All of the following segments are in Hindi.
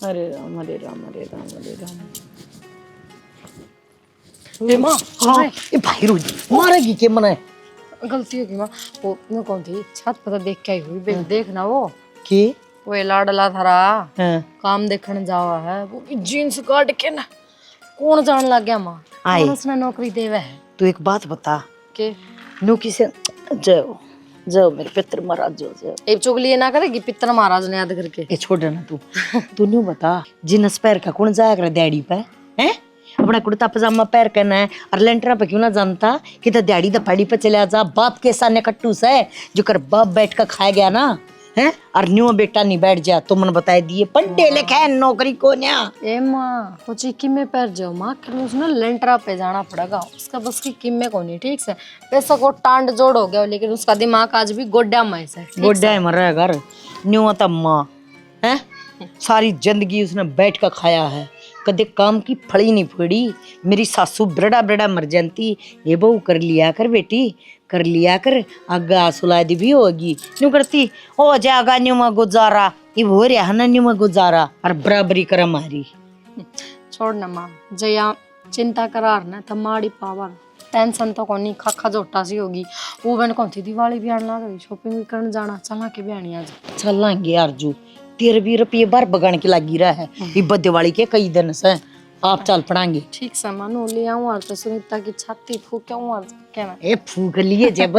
हरे राम हरे राम हरे राम हरे राम। ए माँ, हाँ ये भाई रोज मारेगी के मने गलती होगी माँ। वो मैं कौन थी छत पर देख के आई हुई देखना की वो लाडला थारा हाँ काम देखने जावा है वो भी जींस काट के ना कौन जान लग गया माँ आई कौन उसने नौकरी देवे है तू एक बात बता के नु किसे जाओ जाओ मेरे पितर महाराज जाओ एक चुगली ये ना करेगी पितर महाराज ने याद करके ये छोड़ ना तू न्यू बता जिनस पैर का कौन जाया कर दिहाड़ी पे हैं अपना कुर्ता पजामा पैर करना है और लेंटरा पे क्यों ना जानता कि तो दिहाड़ी दफाड़ी पे चले जा बाप के सामने कट्टू से जो कर बाप बैठ कर खाया गया ना हैं और न्यू बेटा नहीं बैठ जा तो मन बता दिए पढ़े लिखे नौकरी को न्या ए माँ तो चिक्की में पैर जाओ माँ कि उसने लेंटरा पे जाना पड़ेगा उसका बस की कीमे को नहीं ठीक से पैसा को टांड जोड़ हो गया लेकिन उसका दिमाग आज भी गोड्डा में है गोड्डा है मर रहा है घर न्यू तो माँ हैं सारी जिंदगी उसने बैठ कर खाया है कदे काम की फड़ी नहीं पड़ी मेरी सासू बड़ा बड़ा मर जानती ये बहू कर लिया कर बेटी कर लिया कर आगा सुलाद भी होगी न्यू करती हो जाएगा न्यू में गुजारा ये हो रहा है ना न्यू में गुजारा और बराबरी कर हमारी छोड़ ना माँ जया चिंता करार ना तमाड़ी पावर टेंशन तो कोनी खाखा जोटा सी होगी वो मैंने कौन थी दिवाली भी आने लग गई शॉपिंग भी करने जाना चला के भी आनी आज चलेंगे अर्जू 13-20 रुपये बार बगान की लगी रहा है ये दिवाली के कई दिन से आप चल पड़ांगे ठीक सामान ले आऊं और तो सुनीता की छाती फूक आऊं और कहना ए फूक लिए जब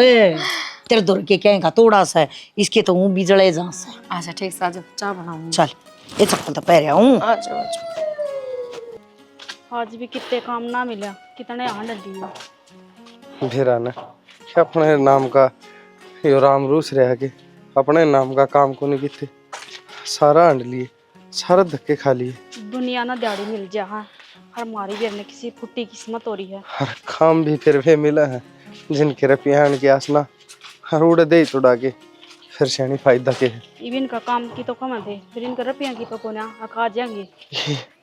तेरे दूर के कहेगा थोड़ा सा इसके तो हूँ बिजड़े जा से अच्छा ठीक से आज चाय बनाऊंगी चल ये चप्पल तो पहन हूँ आ जाओ आज भी कितने काम ना मिला कितने आने दिए फिर आना अपने नाम का यो राम रूस रहा के अपने नाम का काम को नहीं किते सारा हंड लिए सारा धक्के खा लिए दुनिया ना दिहाड़ी मिल जा हाँ हर हमारी भी अपने किसी फुट्टी किस्मत हो रही है हर काम भी फिर वे मिला है जिनके रुपया की आसना हर उड़े दे तुड़ा के फिर शैनी फायदा के है इवन का काम की तो कम है फिर इनका रुपया की तो कोना खा जाएंगे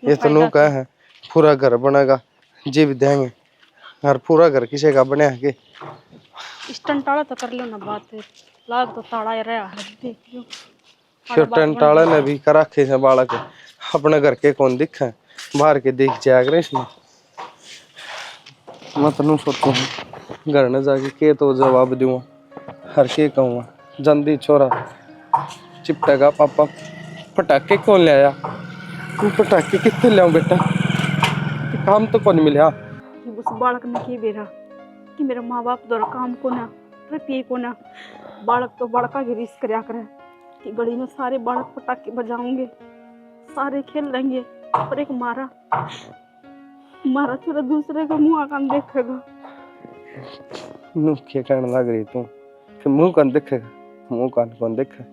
ये तो नू का है पूरा घर बनेगा जी भी देंगे और पूरा घर किसी का बने के स्टंटाड़ा तो कर लो ना बात लाग तो ताड़ा रहा है देख लो फिर टंटाला ने भी करा रखे से बालक अपने घर के कौन दिखा बाहर के देख जाया करे इसमें मैं तो सोचू घर न जाके के तो जवाब दूंगा हर के कहूँगा जल्दी छोरा चिपटेगा पापा पटाखे कौन ले आया तू पटाखे कितने ले बेटा काम तो कौन मिला उस बालक ने की बेरा कि मेरा माँ बाप द्वारा काम को ना रुपये को ना बालक तो बड़का की रिस्क करया करे कि गली में सारे बालक पटाखे बजाओगे सारे खेल लेंगे पर एक मारा मारा छोरा दूसरे का मुँह कान देखेगा मुँह के कहने लग रही तू फिर मुँह कौन देखेगा मुँह कान कौन देखे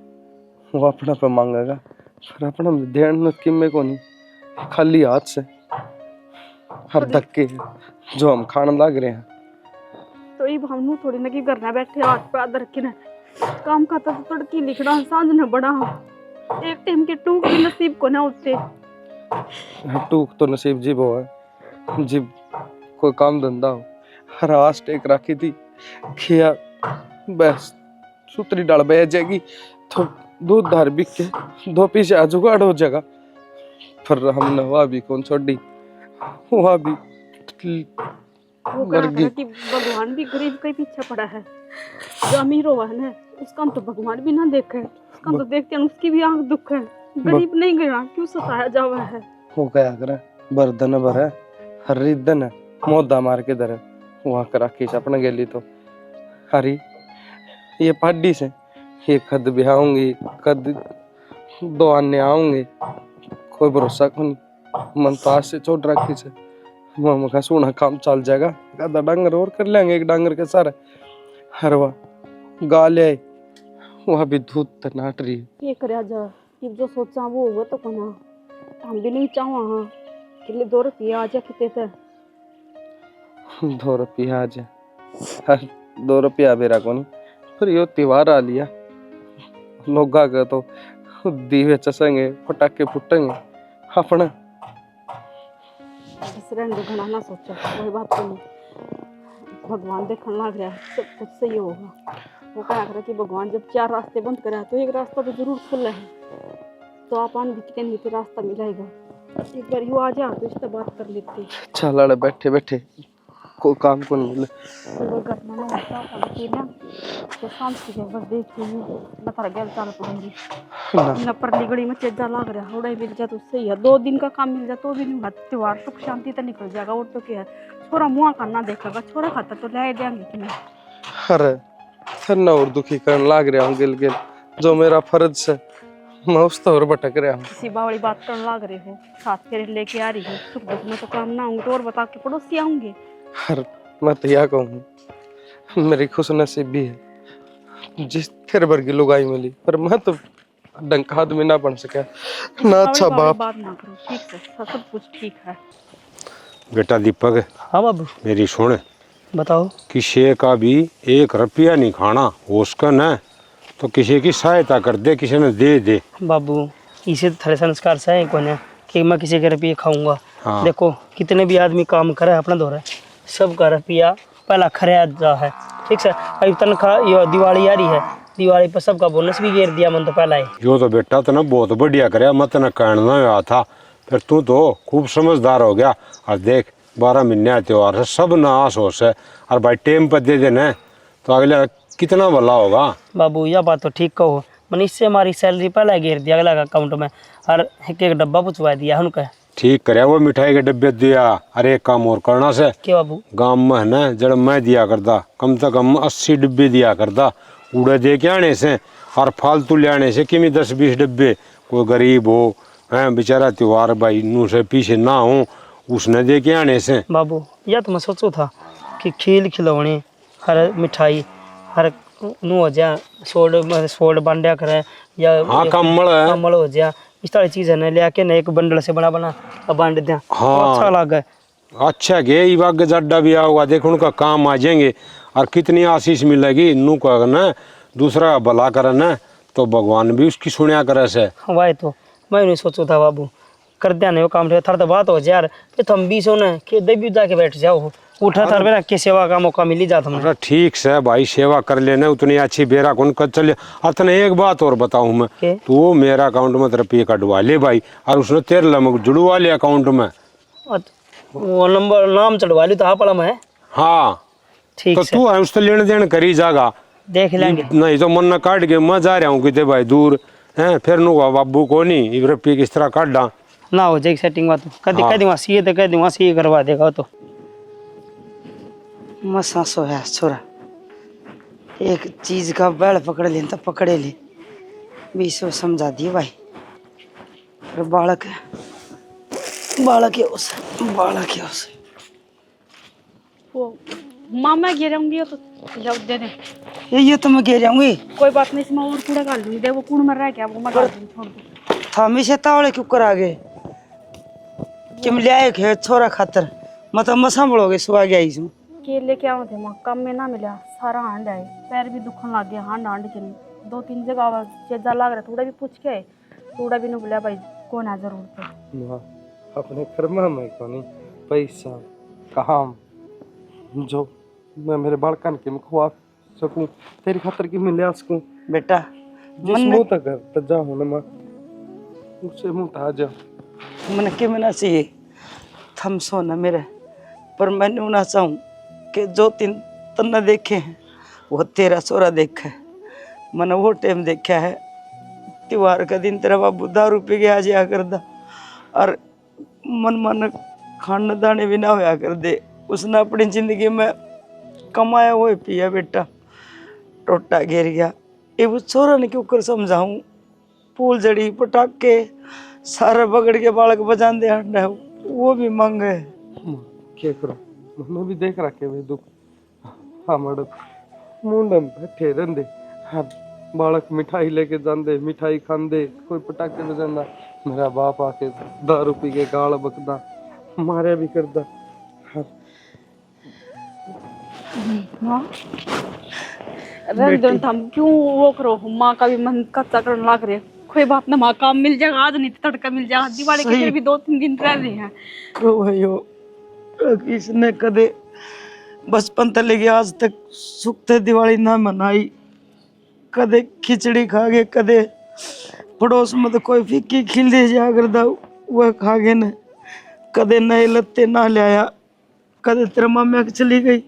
वो अपना पे मांगेगा फिर अपना ध्यान किमे को नहीं खाली हाथ से हर धक्के जो हम खाने लग रहे हैं तो ये हम थोड़ी ना कि करना बैठे हाथ पे हाथ रखे ना काम खाता तो तड़की लिखना सांझ न बड़ा एक टाइम के टूक भी नसीब को ना उठते टूक तो नसीब जीब हो है जीब कोई काम धंधा हो हर आस टेक रखी थी खिया बस सूतरी डाल बह जाएगी तो दूध धार बिक के 2 पीछे आ जुगाड़ हो जाएगा फिर हमने वह भी कौन छोड़ी वह भी वो कह रहा कि भगवान भी गरीब का ही पीछे पड़ा है जो अमीर हुआ है ना उसका तो भगवान भी ना देखे उसका तो देखते हैं उसकी भी आंख दुख है गरीब नहीं गिरा क्यों सताया जावा है वो क्या करे बर्दन भर है हर रिदन है मोदा मार के धरे वहां कर रखी अपने गेली तो हरी ये पार्टी से ये कद भी आऊंगी कद 2 आने आऊंगे कोई भरोसा को नहीं मन तो आज से चोट रखी से मामा का सोना काम चल जाएगा आधा डांगर और कर लेंगे एक डांगर के सारे हरवा गा ले वहाँ भी दूध तो नाट रही है ये कर जा कि जो सोचा वो होगा तो कोना हम भी नहीं चाहो हाँ कि 2 रुपये आ जा किते थे 2 रुपया आ जाए 2 रुपया बेरा को नहीं फिर यो त्योहार आ लिया लोग का तो दीवे चसेंगे पटाखे फुटेंगे अपने रंग घना ना सोचो कोई बात तो नहीं भगवान देखने लग रहा है सब कुछ सही होगा वो कहा कि भगवान जब 4 रास्ते बंद करा तो एक रास्ता तो जरूर खुला है तो आप आन दिखते नहीं थे, रास्ता मिलाएगा। एक बार यू आ जा तो इससे बात कर लेते। चल अड़े बैठे बैठे को काम को नहीं मिले। सुबह घटना में होता है ना, तो शाम की जब बस देख लीजिए बता गया चाल पड़ेंगे न पर लिगड़ी में चेजा लाग रहा उड़ाई मिल जाए तो सही है। 2 दिन का काम मिल जाए तो भी नहीं बात, त्योहार सुख शांति तो निकल जाएगा। और तो क्या है, छोरा मुँह का ना देखेगा, छोरा खाता तो ले देंगे कि नहीं। अरे फिर ना और दुखी करने लाग रहा हूँ गिल गिल, जो मेरा फर्ज से मैं उस तो और भटक रहा हूँ। किसी बावड़ी बात करने लाग रहे हो, साथ फेरे लेके आ रही है, सुख दुख में तो काम ना होंगे तो और बता के पड़ोसी आऊंगे। अरे मैं तो यह कहूँ मेरी खुश नसीबी है जिस तेरे वर्गी लुगाई मिली, पर मैं तो डंका आदमी ना बन सका ना अच्छा बाप। बात ना करो, ठीक है सब कुछ ठीक है। बेटा दीपक, हाँ बाबू मेरी सुन, बताओ। किसी का भी 1 रुपया नहीं खाना हो उसका न, तो किसी की सहायता कर दे, किसी ने दे दे। बाबू इसे थोड़े संस्कार से है कौन है कि मैं किसी का रुपये खाऊंगा। हाँ। देखो कितने भी आदमी काम करे अपना दौरा, सबका रुपया पहला खर्चा है, ठीक है। अभी तनख्वाह ये दिवाली आ रही है, दिवाली पर सबका बोनस भी गिर दिया मन तो पहला ही। यो तो बेटा तना बहुत बढ़िया करे, मैं तना कहना हुआ था, फिर तू तो खूब समझदार हो गया। और देख 12 महीने त्योहार है, सब ना आस होश है, और भाई टेम पर दे देना तो अगला कितना भला होगा। बाबू यह बात तो ठीक कहो, मैंने इससे हमारी सैलरी पहले गिर दिया अगला का अकाउंट में, और एक डब्बा पूछवा दिया उनका। ठीक करे, वो मिठाई के डब्बे दिया। अरे एक काम और करना से, क्या बाबू? गाँव में है ना जब मैं दिया करता कम से कम 80 डिब्बे दिया करता, उड़े दे के आने से और फालतू ले आने से कि 10-20 डिब्बे, कोई गरीब हो हैं बेचारा त्योहार भाई नू से पीछे ना हो, उसने दे के आने से। बाबू यह तो मैं सोचो था कि खील खिलौने हर मिठाई हर नू हो जा, सोड बांधा करे या हाँ कम्बल हो जा, इस तरह चीज है ना ले आके ना एक बंडल से बना बांट दिया। हाँ। अच्छा लगा। अच्छा गे ये बाग जड्डा भी आऊगा, देखो उनका काम आ जाएंगे और कितनी आशीष मिलेगी। नू का न दूसरा भला करे न तो भगवान भी उसकी सुनिया करे से। वाह तो मैं नहीं सोचू था बाबू, कर दिया नहीं वो काम थार तो बात हो जाए यार, फिर तो हम 20 होना कि देवी जाके बैठ जाओ, उठा थार बेरा के सेवा का मौका मिली जाता हमें। अरे ठीक से भाई सेवा कर लेने उतनी अच्छी बेरा कौन कर चले। और तने एक बात और बताऊं मैं, तू मेरा अकाउंट में रुपये कटवा ले भाई, और उसने तेरे लमक जुड़वा ले अकाउंट में। वो नंबर नाम चढ़वा ली तो हाँ पड़ा मैं। हाँ ठीक तो तू है उससे लेने देने करी जागा, देख लेंगे। नहीं तो मन न काट के मैं जा रहा हूँ कितने भाई दूर है, फिर नु बाबू को नहीं रुपये किस तरह काट डा ना हो जाएगी सेटिंग बात, कभी कह दूँगा सी तो कह दूँगा सी करवा देगा तो। मसा सो है छोरा, एक चीज का बैल पकड़ ले तो पकड़े ले, 20 समझा दिए भाई। और बालक है उसे वो मामा गिराऊंगी तो जाओ दे दे। ये तो मैं कह जाऊंगी। कोई बात नहीं, इसमें और कूड़ा डाल दूंगी, देखो कूड़ मर रहा है क्या, वो मैं डाल दूंगी, छोड़ दो। थामी से तावड़े क्यों कर आगे किम ले आए खे छोरा खातर, मतलब मसा बड़ोगे सुबह गया इसमें के लेके आओ थे माँ, काम में ना मिला, सारा हांड आए, पैर भी दुखन लग गया, हांड के नहीं 2-3 जगह आवाज चेजा लग रहा, थोड़ा भी पूछ के थोड़ा भी नहीं बोला भाई कौन है जरूर पे। अपने कर्मा में कोनी पैसा काम जो मैं मेरे बालकन के में खुआ सकूं, तेरी खातर की मैं ले सकूं। बेटा जिस मुंह तक त जा हूं ना मैं उससे मुंह ता जा मन के में ना चाहिए थम सो ना मेरे, पर मैंने ना चाहूँ कि जो 3 तन्ना देखे हैं वो तेरा सोरा देखा है, मैंने वो टाइम देखा है त्योहार का दिन तेरा बाबू दारू पी के आ जाया कर दा, और मन खाने दाने भी ना होया कर दे। उसने अपनी जिंदगी में कमाया हुआ पिया बेटा, टोटा गिर गया, ये वो छोरा ने क्यों कर समझाऊं, फूल जड़ी पटाखे सारा बगड़ के बालक बजान दे हंडा वो भी मंग है। क्या करो मैंने भी देख रखे वे दुख, हमारे मुंडम बैठे रहंदे, हाँ बालक मिठाई लेके जांदे, मिठाई खांदे, कोई पटाखे बजांदा, मेरा बाप आके दारू पी के गाल बकदा, मारे भी करदा। हम क्यों वो करो, माँ का भी मन कच्चा करने लग रहे, कोई बात ना माँ, काम मिल जाएगा, आज नहीं तो तड़का मिल जाएगा, दिवाली के भी 2-3 दिन रह रहे हैं। इसने कदे बचपन तक लेके आज तक सुख दिवाली ना मनाई, कदे खिचड़ी खा गए, कदे पड़ोस में तो कोई फिक्की खिल दे जा करदा वह खा गए न कदे नए लत्ते ना लाया कदे तेरा मामा चली गई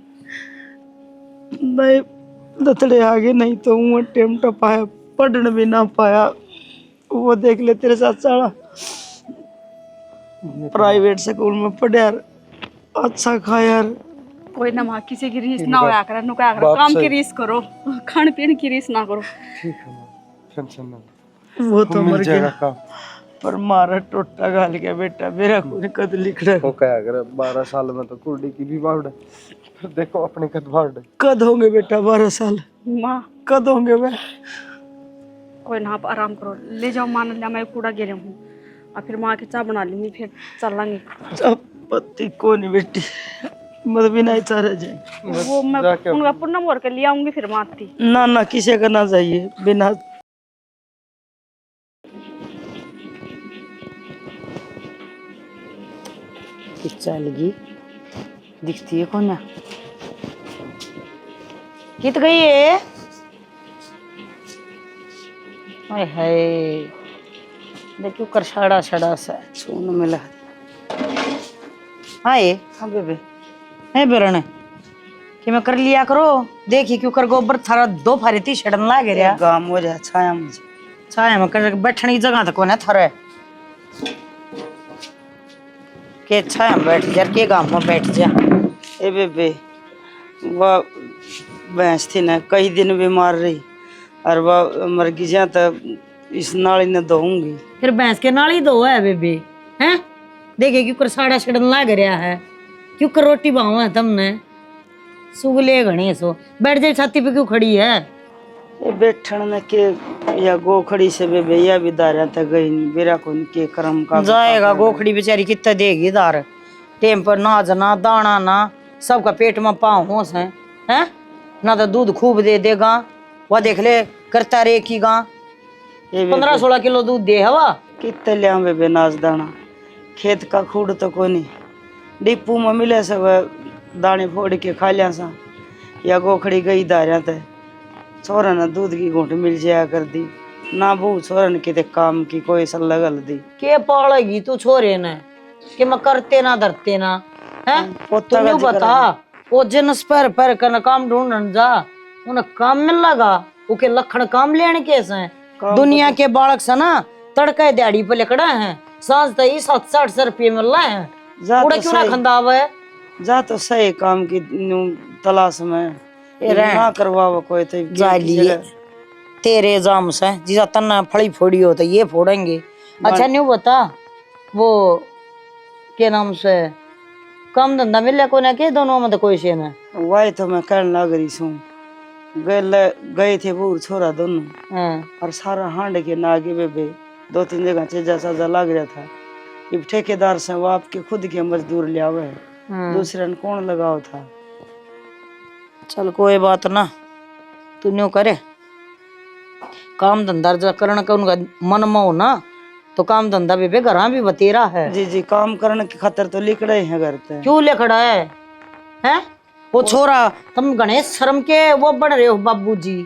नए दतड़े आ गए नहीं तो वो टेम टपाया पढ़ने भी ना पाया वो देख ले तेरे साथ साला प्राइवेट स्कूल में पढ़ यार अच्छा खा यार कोई ना माँ किसी की रीस ना होया करे नु क्या करे काम की रीस करो खान पीन की रीस ना करो। ठीक है माँ, टेंशन ना वो तो मर जाएगा गया काम। पर मारा टोटा गाल गया बेटा मेरा कोई कद लिख रहा वो क्या करे 12 साल में तो कुर्डी की भी बावड़ फिर देखो अपने कद बावड़ कद होंगे बेटा 12 साल माँ कद होंगे मैं कोई ना आप आराम करो ले जाओ मान लिया मैं कूड़ा गिरे हूँ और फिर माँ की चाय बना लूंगी फिर चलेंगे। अब पति को नहीं बेटी मत भी नहीं चाह रहे जाए वो मैं उनका पुण्य मोर के ले आऊंगी फिर माती ना ना किसी का ना चाहिए बिना चलेगी दिखती है कौन कित गई है हाय हाय देखो कर छड़ा छड़ा सा सुन मिला हाय हाँ बेबे है बेरने कि मैं कर लिया करो देखी क्यों कर गोबर थारा दो फारी थी छड़न लाग गया गांव हो जा छाया मुझे छाया में कर बैठने की जगह तो कौन है थारे के छाया में बैठ जा के गांव में बैठ जा ए बेबे वह भैंस थी ना कई दिन बीमार रही और वह मर गई जा तो इस नाली ने दोऊंगी फिर भैंस के नाली दो है बेबे हैं देखे क्यों कर साड़ा छड़न लाग रहा है क्यों कर रोटी बाहू है तुमने सुगले घनी सो बैठ जाए छाती पे क्यों खड़ी है ये बैठन न के या गोखड़ी से बेबे या भी दारा तक गई नहीं बेरा को के कर्म का जाएगा गोखड़ी बेचारी कितना देगी दार टेम पर ना जना दाना ना सबका पेट में पाँव होश है हैं ना तो दूध खूब दे देगा वह देख ले करता रे की गा 15-16 किलो दूध दे हवा कितने लिया बेबे नाच दाना खेत का खूड तो कोनी डिप्पू में मिले सब दाने फोड़ के खा लिया सा या गोखड़ी गई दारिया ते छोरा ने दूध की घूंट मिल जाया कर दी ना बहू छोरा ने किते काम की कोई सल्ला गल दी के पालेगी तू छोरे ने कि मैं करते ना धरते ना है तू बता वो जिनस पर करना काम ढूंढन जा उन्हें काम मिल लगा उके लखन काम लेने कैसे दुनिया के बालक से ना तड़का दिहाड़ी पे लकड़ा है सांझ तक 60-60 रुपये मिल रहे हैं उड़ा क्यों ना खंदाव है जा तो सही काम की तलाश में ना करवाओ कोई तो जालिए तेरे जाम से जिसा तना फड़ी फोड़ी हो तो ये फोड़ेंगे अच्छा नहीं बता वो के नाम से काम धंधा मिले को ना के दोनों में तो कोई से ना वही तो मैं कहने लग रही हूँ गए थे वो छोरा दोनों और सारा हांड के नागे बेबे 2-3 जगह चेजा साजा लग रहा था ये ठेकेदार से वो आपके खुद के मजदूर लिया हुआ है दूसरे ने कौन लगाओ था चल कोई बात ना तू न्यू करे काम धंधा जो करने का उनका मन में हो ना तो काम धंधा बेबे घर भी बतेरा है जी जी काम करने की खातर तो लिखड़े हैं घर पे क्यों लिखड़ा है हैं वो छोरा तुम गणेश शर्म के वो बन रहे हो बाबूजी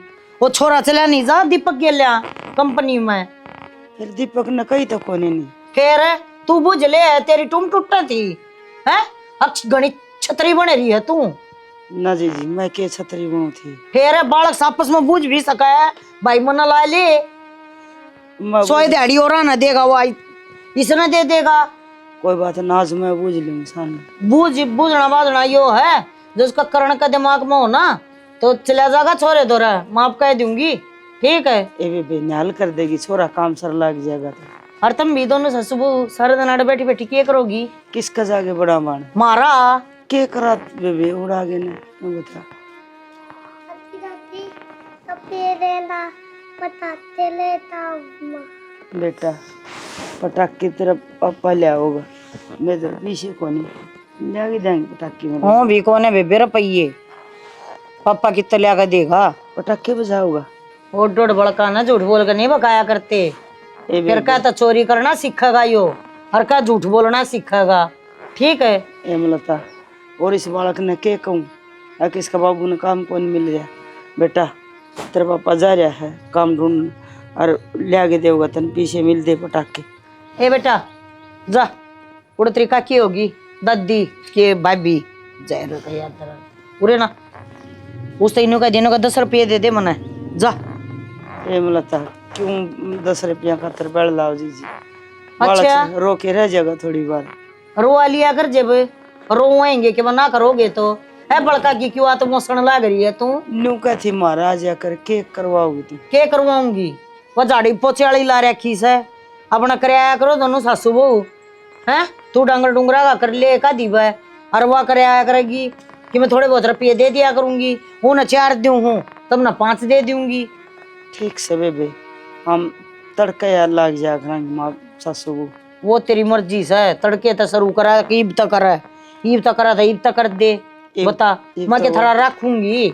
वो छोरा चला नहीं जा दीपक गेल्या कंपनी में फिर दीपक ने कही तो कोने नहीं फिर तू बुझ ले तेरी टूम टूटा थी हैं अब गणित छतरी बने रही है तू ना जी जी मैं के छतरी बनू थी फिर बालक आपस में बूझ भी सका है भाई मना ला ले सोए दिहाड़ी और ना देगा वो इसने दे देगा कोई बात नाज मैं बूझ लूंगी सामने बूझना बाझना यो है जो उसका करण का दिमाग में हो ना तो चला जाएगा छोरे दोरा माफ कह दूंगी ठीक है ये बेबे न्याल कर देगी छोरा काम सर लग जाएगा तो और तुम भी दोनों ससुबू सारे दिन बैठी बैठी क्या करोगी किसका जाके बड़ा मान मारा के करा बेबे उड़ा गए ने बता बेटा पटाखे तेरा पापा लिया होगा मैं तो पीछे को नहीं ले जाएंगे पटाखे में हाँ भी कौन है बेबे रुपये पापा कितना लिया कर देगा पटाखे बजाओगा वो डोड बड़का ना झूठ बोल कर नहीं बकाया करते फिर क्या तो चोरी करना सीखेगा यो हर का झूठ बोलना सीखेगा ठीक है एमलता और इस बालक ने के कहूँ किसका बाबू ने काम कौन मिल रहा बेटा तेरा पापा जा रहा है काम ढूंढ और लिया के देगा तन पीछे मिलते पटाखे। ए बेटा जा, उड़ तरीका की होगी दादी के भाभी जय रो याद तेरा पूरे ना उस तीनों का जिनों का 10 रुपये दे दे मना जा। ये मिलता क्यों 10 रुपया खातर बैठ लाओ जी। अच्छा रो के रह जाएगा थोड़ी बार। रोवा लिया कर जब रोएंगे कि ना करोगे तो है बड़का की क्यों तो मोसण लाग रही है तू। न्यू का थी महाराज आकर के करवाओगी तू। के करवाऊंगी वो झाड़ी पोछे वाली ला रखी से अपना कराया करो दोनों सासू बहू है। तू डांगर डूंगरा का कर ले का दीवा है और वह कराया करेगी कि मैं थोड़े बहुत रुपये दे दिया करूंगी। वो न 4 दूं हूँ तब न 5 दे दूंगी। ठीक से बेबे हम तड़का यार लाग जा करेंगे माँ सासू को। वो तेरी मर्जी से तड़के तो शुरू करा कि ईब तक करा ईब तक करा था ईब तक कर दे बता मैं के थोड़ा रखूंगी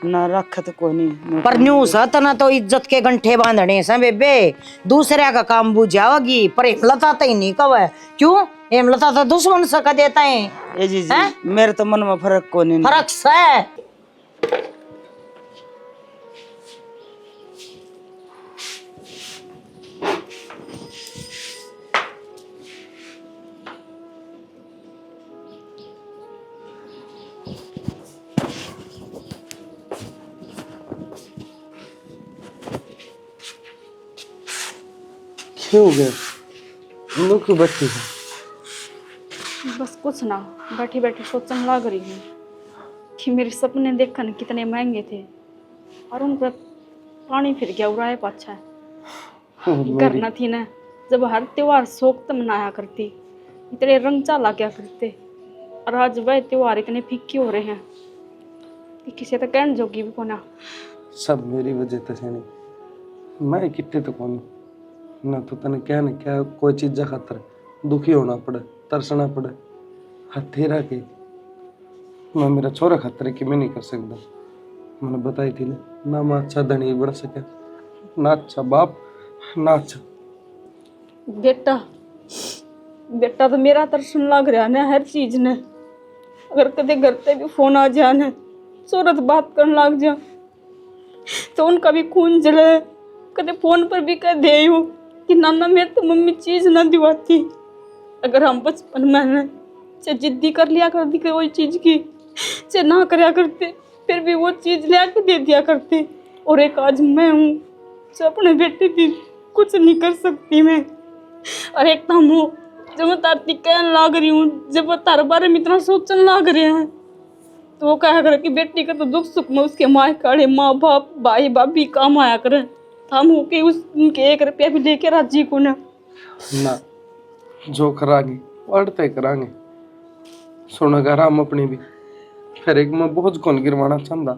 ना रख तो कोई नहीं पर न्यू तना तो इज्जत के गंठे बांधने से बेबे दूसरे का काम बुझाओगी पर हेमलता तो ही नहीं कव है क्यों हेमलता तो दुश्मन सका देता है। ए जी मेरे तो मन में फर्क को नहीं फर्क से क्यों गए लोग क्यों बैठी है? बस कुछ ना, बैठी बैठी सोचने लग रही हूँ कि मेरे सपने देखने कितने महंगे थे और उन पर पानी फिर गया उड़ाए पाछा है। करना थी ना जब हर त्योहार शौक मनाया करती, इतने रंग चाला क्या करते और आज वह त्योहार इतने फीके हो रहे हैं कि किसी तो कहने जोगी भी कोना। सब मेरी वजह से नहीं, मैं कितने तो कौन ना तो तने क्या न क्या कोई चीज़ खातर दुखी होना पड़े तरसना पड़े हथेरा के मैं मेरा छोरा खातर कि मैं नहीं कर सकता। मैंने बताई थी ना मैं अच्छा धनी बन सके ना अच्छा बाप ना अच्छा बेटा। बेटा तो मेरा तरसन लग रहा ना हर चीज ने। अगर कदे घर पे भी फोन आ जाए ना सूरत बात करने लग जा तो उनका भी खून जले। कदे फोन पर भी कह दे हूँ कि नाना मेरे तो मम्मी चीज ना दिवाती। अगर हम बचपन में ना चाहे जिद्दी कर लिया करती कोई चीज की चाहे ना करया करते फिर भी वो चीज ले आके दे दिया करते। और एक आज मैं हूँ जो अपने बेटे की कुछ नहीं कर सकती मैं। और एक तो हूँ जब मैं तारती कहने लग रही हूँ जब वो तार बारे में इतना सोचने लग रहे हैं तो वो कहा करे कि बेटी का तो दुख सुख में उसके माँ काड़े माँ बाप भाई भाभी काम आया करे हम हो के उनके 1 रुपया भी लेके राजी को ना जो करांगे अड़ते करांगे सुनगा हम अपनी भी फिर एक मैं बोझ कौन गिरवाना चाहता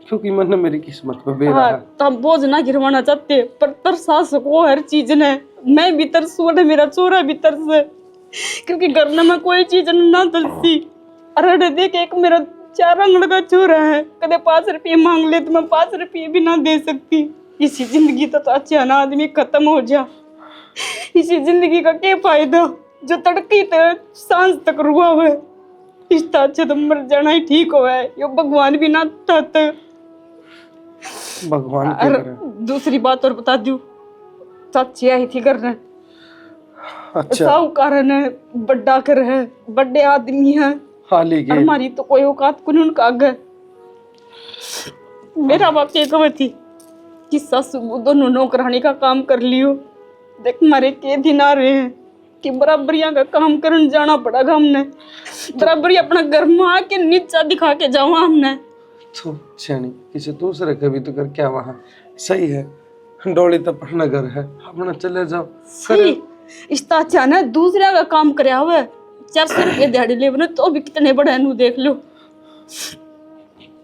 क्योंकि मैंने मेरी किस्मत पे बेरा है। तब बोझ ना गिरवाना चाहते पर तरसा सको हर चीज ने। मैं भी तरसू और मेरा चोरा भी तरसे क्योंकि घर में मैं कोई चीज ना तरसी। अरे देख एक मेरा 4 आंगन का चोरा है कदे 5 रुपये मांग ले तो मैं 5 रुपये भी ना दे सकती। इसी जिंदगी तो अच्छा ना आदमी खत्म हो जा। इसी जिंदगी का क्या फायदा जो तड़की तक सांस तक रुआ हुआ है। इससे अच्छा तो मर जाना ही ठीक हो है। यो भगवान भी ना चाहते। भगवान क्या करे। दूसरी बात और बता दूं चाची आई थी घर में। अच्छा साहूकार है बड़ा घर है बड़े आदमी है हाली के हमारी तो कोई औकात को नहीं उनका आगे। मेरा बाप ये कहे थी कि सासू दोनों नौकरानी का काम कर लियो। देख मारे के दिन आ रहे हैं कि बराबरिया का काम करने जाना पड़ेगा हमने। बराबरी अपना घर में आके नीचा दिखा के जावा हमने। तो छानी किसी दूसरे का भी तो कर क्या वहाँ सही है। डोली तो अपना घर है अपना चले जाओ सही। इसका अच्छा ना दूसरा का काम करया हुआ 400 रुपये दिहाड़ी ले बने तो भी कितने बड़े हैं देख लो।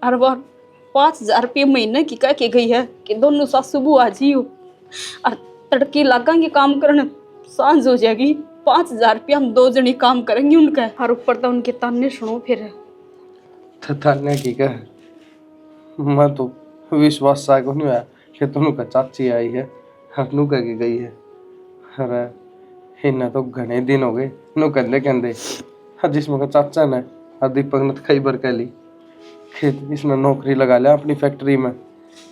हर बार 5000 रुपये महीने की कह के गई है कि दोनों सासू बहू आ जियो और तड़के लगाएंगे काम करने सांझ हो जाएगी 5000 रुपये हम 2 जनी काम करेंगे उनका। और ऊपर तो उनके ताने सुनो फिर ताने की कह मैं तो विश्वास सा को नहीं आया कि तुनु का चाची आई है हनु कह के गई है। अरे इन्हें तो घने दिन हो गए नु कहते कहते जिसमें का चाचा ने दीपक ने कई बार कह ली खेत इसमें नौकरी लगा लिया अपनी फैक्ट्री में।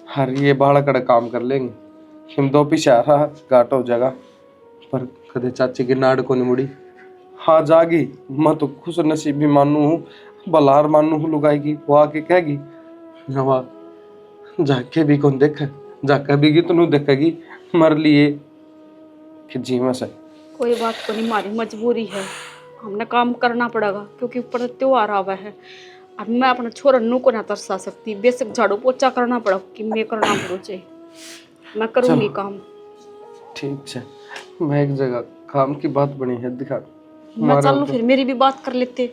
हर ये बाड़ा कड़ा काम कर लेंगे हिम दो पीछे आ रहा घाट हो जाएगा, पर कदे चाची की नाड़ को नहीं मुड़ी। हाँ जागी, मैं तो खुश नसीबी मानू हूँ, बलार मानू हूँ लुगाई की। वो आके कहेगी नवा जाके भी कौन देखे, जाके भी की तनु देखेगी मर लिए कि जीवा से। कोई बात को नहीं, हमारी मजबूरी है, हमने काम करना पड़ेगा क्योंकि ऊपर त्योहार आवा है। अब मैं अपना छोरा नू को ना तरसा सकती, बेशक झाड़ू पोछा करना पड़ा कि मैं करना पड़ो चाहिए, मैं करूंगी काम। ठीक है, मैं एक जगह काम की बात बनी है दिखा। मैं चलूं फिर, मेरी भी बात कर लेते।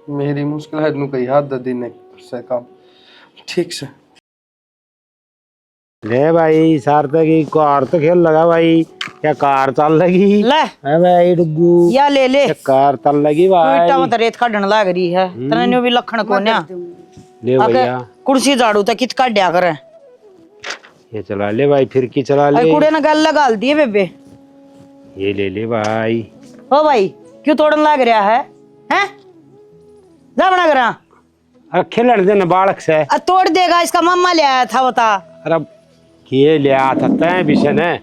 मेरी मुश्किल है नु कहीं हाथ दे ने से काम। ठीक से ले भाई सार्थक की कार तो खेल लगा भाई, क्या कार चल लगी ले है भाई डुगू, या ले ले क्या कार चल लगी भाई। कोईटा मत रेत काढ़न लाग रही है, तने न्यू भी लखण को न्या ले भैया कुर्सी झाड़ू तक कित काढ़या करे। ये चला ले भाई, फिर की चला ले, अरे कूड़े ना गल लगा दिए बेबे। ये ले ले भाई। ओ भाई क्यों तोड़न लाग रहा है, हैं? जा बना करा। अरे खेलन देना बालक से, तोड़ देगा, इसका मम्मा ले आया था बता। अरे किए ले आया था तय विषय ने।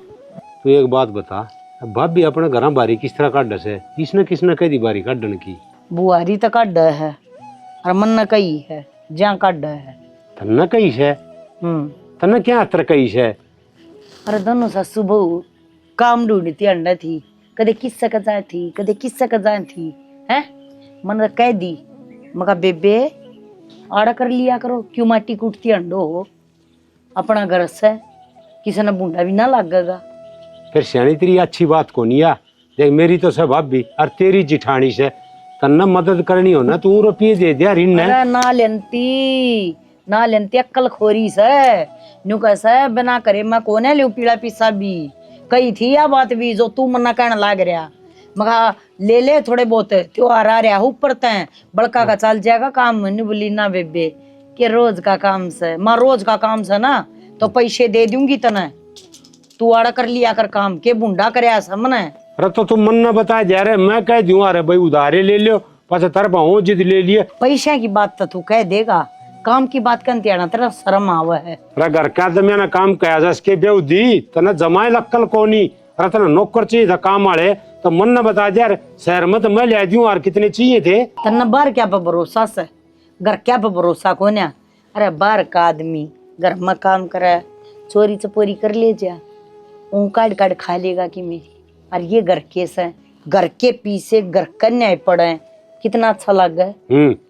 तू एक बात बता, भाभी अपने घर बारी किस तरह काट से, किसने कह दी बारी काटन की। बुआरी तो काट है और मन न कही है जहाँ काट है। तन्ना कही से, तन्ना क्या अत्र कही से। अरे दोनों सासू बहू काम ढूंढती अंडा थी, कदे किस्सा कजा थी, कदे किस्सा कजा थी, हैं? मन कह दी मगा बेबे आड़ा कर लिया करो, क्यों माटी कूटती अंडो हो, अपना घर से किसी ने बूंदा भी ना लगेगा। फिर सियानी तेरी अच्छी बात को नहीं आ, देख मेरी तो सब भाभी और तेरी जिठानी से तन्ना मदद करनी हो ना, तू रुपये दे दिया ऋण ने। अरे ना लेंती अक्कल खोरी से न्यू कैसे बिना करे मैं कोने ले पीला पीसा भी कही थी या बात भी जो तू मना कहने लाग रहा। मगा ले थोड़े बहुत त्योहार आ रहा ऊपर तय बड़का का चल जाएगा काम। नहीं बोली ना बेबे कि रोज का काम से, माँ रोज का काम से ना तो पैसे दे दूंगी तने, तू आड़ा कर लिया कर काम के बूंदा करे समने। अरे तो तुम मन न बताए जा रहे, मैं कह दूं अरे भाई उधारे ले लियो, पास तरफ हो जिद ले लिए। पैसे की बात तो तू कह देगा, काम की बात करते आना तेरा शर्म आवा है। अरे घर का दमियाना काम कया जा इसके बेव दी तना जमाए लक्कल कोनी, अरे तना नौकर चाहिए था काम वाले, तो मन न बता दे यार शहर में तो मैं ले दूं और कितने चाहिए थे। तन्ना बाहर क्या पे भरोसा से, घर क्या पे भरोसा को ना। अरे बाहर का आदमी घर में काम करे, चोरी चपोरी कर ले जा, ऊँ काट काट खा लेगा कि मैं। और ये घर के से, घर के पीछे घर कन्या पड़े, कितना अच्छा लग गए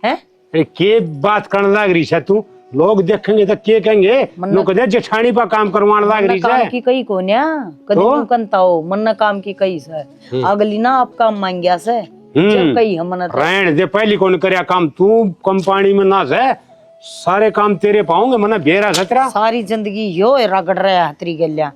हैं। अरे के बात करने लग रही है तू, लोग देखेंगे तो के कहेंगे लोग कदे जेठानी पर काम करवाने लग रही काम है। की कई को न्या कदी तू कंता हो मन काम की कई से अगली ना आप काम मांगिया से जब कई हमन रहन दे, पहली कौन करया काम, तू कंपनी में ना से सारे काम तेरे पाऊंगे मना बेरा सतरा। सारी जिंदगी यो रगड़ रहा हतरी गल्या,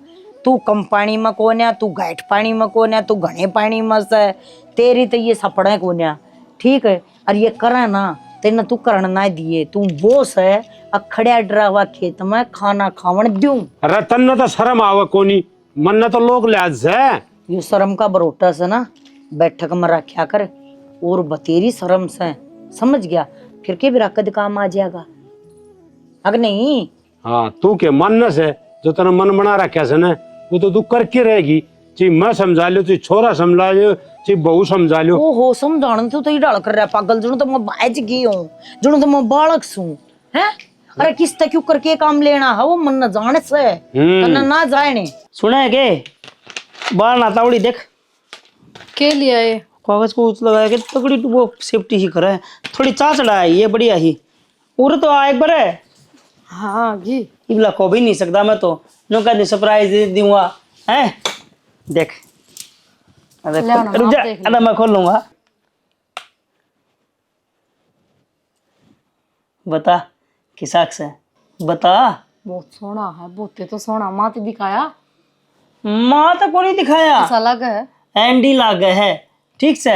तू कम पानी में कोन्या, तू घाट पानी में कोन्या, तू घने पानी में से, तेरी तो ये सपड़े कोन्या ठीक है। और ये करे ना तेना तू करण ना दिए, तू बोस है अखड़िया डरावा खेत में खाना खावन दूं। अरे तन्ना तो शर्म आवे कोनी, मन तो लोग लिहाज से। यो शर्म का बरोटा से ना बैठक में रखा कर और बतेरी शर्म से, समझ गया? फिर के भी रकद काम आ जाएगा अगर नहीं। हाँ तू के मन से जो तेना मन बना रखा से ना वो तो तू करके रहेगी, ची मैं समझा लियो, ची छोरा समझा लियो, ची बहू समझा लियो। ओहो समझाने तो ही डाल कर रहा पागल, जुनू तो मैं बाज गई हूँ, जुनू तो मैं बालक सू हैं। अरे किस तक क्यों करके काम लेना है वो मन न जाने से करना ना जाने। सुना है के बाल नातावड़ी देख के लिया ये कागज को लगाया के तगड़ी वो सेफ्टी ही करे, थोड़ी चाचड़ा है ये बढ़िया ही उर तो आए बड़े। हाँ जी इबला को भी नहीं सकता मैं तो नो का सरप्राइज दूंगा हैं। देख अरे ले आओ ना, रुक जा, आप देख लो। अरे मैं खोल लूंगा। बता किस आँख से बता। बहुत सोना है, बहुत तो सोना माँ तो दिखाया माँ तो को नहीं दिखाया, ऐसा लगा है एंडी लाग गए है ठीक से।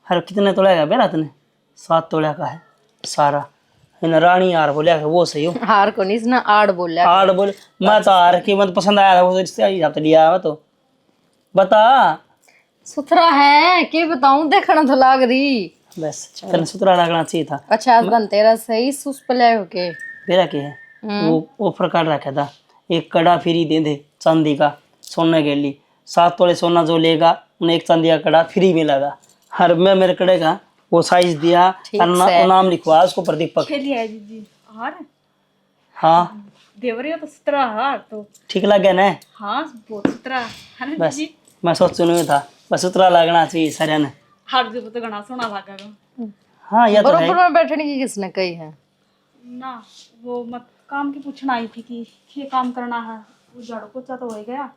हर कितने तोड़ा का बेरा तने 7 तोड़ा का है सारा, इन रानी यार बोलिया वो सही हो। हार को नहीं इसने आड़ बोला आड़ बोल, मैं तो हार की मत पसंद आया था वो इससे हिसाब से लिया मैं तो। बता सुथरा है के बताऊं, देखना तो लाग रही। बस तेरे सुतरा लगना चाहिए था। अच्छा आज धनतेरस सही सुस पे ले होके मेरा क्या है वो ऑफर कार्ड रखा था, एक कड़ा फ्री दे दे चांदी का सोने के लिए। 7 तोले सोना जो लेगा उन्हें एक चांदी का कड़ा फ्री मिलेगा। हर मैं मेरे कड़े का वो साइज दिया और नाम लिखवा उसको पर दीपक। खेली है जी हार हाँ देवरे तो सुतरा हार तो ठीक लगे ना? हाँ बहुत सुतरा है बस मैं सोचू नहीं था बस उतरा लगना चाहिए सारे ने। हार जो तो गणा सोना लागेगा हाँ यह तो है। बरोबर में बैठने की किसने कही है? ना वो मत काम की पूछना आई थी कि ये काम करना है, वो झाड़ू पोछा तो हो गया।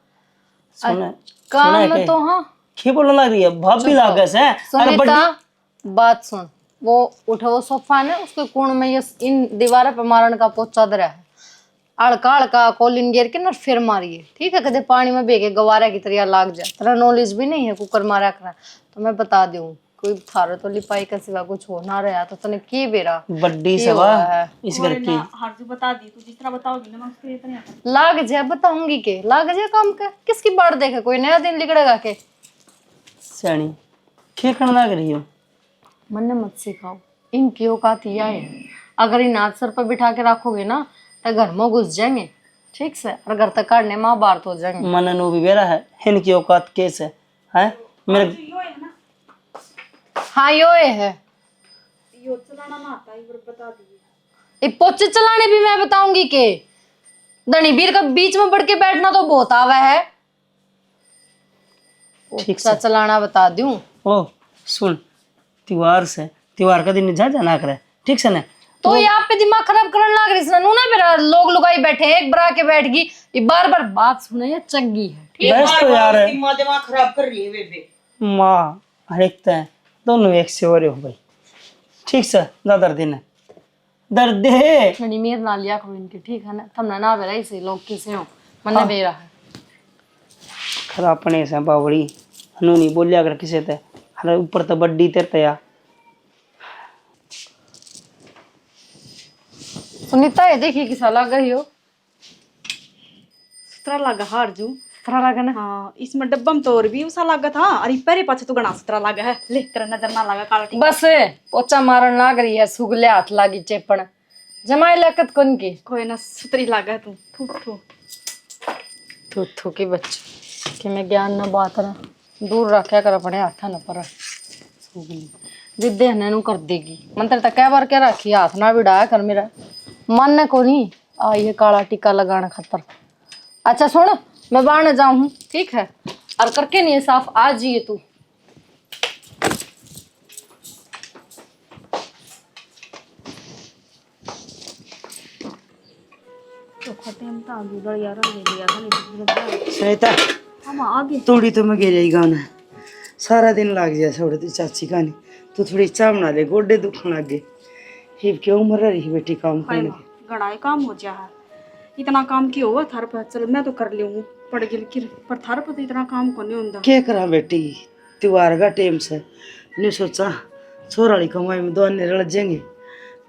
सुने काम सुने में के तो हाँ क्या बोलने लग रही है भाभी लागे से। अरे सुनीता बात सुन, वो उठा वो सोफा ने उसके कोण में ये इन दीवार पे मारन का पोचा दरा है, अड़का अड़का कोलिन गिर के ना फिर मारिए ठीक है। कदे पानी में बेगे गवारा की तरह लाग जाए। तेरा नॉलेज भी नहीं है कुकर मारा करा तो मैं बता दूं कोई थारो तो लिपाई का सिवा कुछ हो ना रहा तो तने की बेरा बड्डी सवा इस घर की हार जो बता दी तू जिस तरह बताओगी ना मैं उसके लिए इतने आता। लाग जाए बताऊंगी के लाग जाए काम का किसकी बाढ़ देखे कोई नया दिन लिकड़ेगा के। सयानी क्या करना लग रही हो? मन मत सिखाओ इनकी औकात यह है, अगर इन हाथ सर पर बिठा के रखोगे ना तो घर में घुस जाएंगे ठीक से और घर तक काटने माँ बार तो हो जाएंगे। मन नो भी बेरा है इनकी औकात कैसे है मेरे। हाँ यो है यो चलाना ना आता ये बता दी। ये पोचे चलाने भी मैं बताऊंगी के धनी बीर का बीच में बढ़ के बैठना तो बहुत आवा है। ठीक पोचा चलाना बता दूं। ओ सुन त्योहार का दिन जा जाना करे ठीक से ना। तो ये आप पे दिमाग खराब करने लग रही ना मेरा लोग लुगाई बैठे हैं, एक बरा के बैठ गई ये बार बार बात सुने ये चंगी है बस तो यार दिमाग खराब कर रही है बेबे। माँ हरेकते हैं दोनों एक से हो रहे हो भाई ठीक से ना दर्द है दर्द है धनी मेर ना लिया करो इनके ठीक है ना तुमने ना बेरा इसे लोग किसे हो मन बेरा है खराब पने से बावड़ी हनु नहीं बोलिया अगर किसे ते हर ऊपर तो बड्डी तेरते या। सुनीता ये देखिए किसा लग रही हो सुतरा लगा हार जो तरह लगा ना। हाँ इसमें डब्बा में तो और भी उसा लगा था अरे पहले पाछे तो गणा सुतरा लगा है ले तेरा नजर ना लगा काला टीका। बस पोचा मारन लाग रही है सुगले हाथ लागी चेपण जमाई लकत कौन की कोई ना सुतरी लगा तू थू थू थू थू की बच्ची कि मैं ज्ञान न बात ना दूर रखा कर अपने हाथा न पर सुगली जिद्दे हने नु कर देगी मंत्र तक कई बार कह रखी हाथ ना भी डाया कर मेरा मन न को नहीं आ ये काला टीका लगाना खतर। अच्छा सुन मैं बाहर न जाऊं ठीक है और करके नहीं साफ आज ही तू तो खटे हम ता गुदड़ यार ले लिया था नहीं सुनीता हम आगे थोड़ी तो मैं गिर गाना सारा दिन लग जाए थोड़ी तो चाची का नहीं तो थोड़ी चाह बना ले गोडे दुखन लग गए हिब क्यों मर रही बेटी काम करने की। गड़ाई काम हो जा है इतना काम की हुआ थार पर चल मैं तो कर लूँ पड़ गिल की पर थार पर तो इतना काम को नहीं होता। क्या करा बेटी त्योहार का टाइम से नहीं सोचा छोरा वाली कमाई में दोनों रल जाएंगे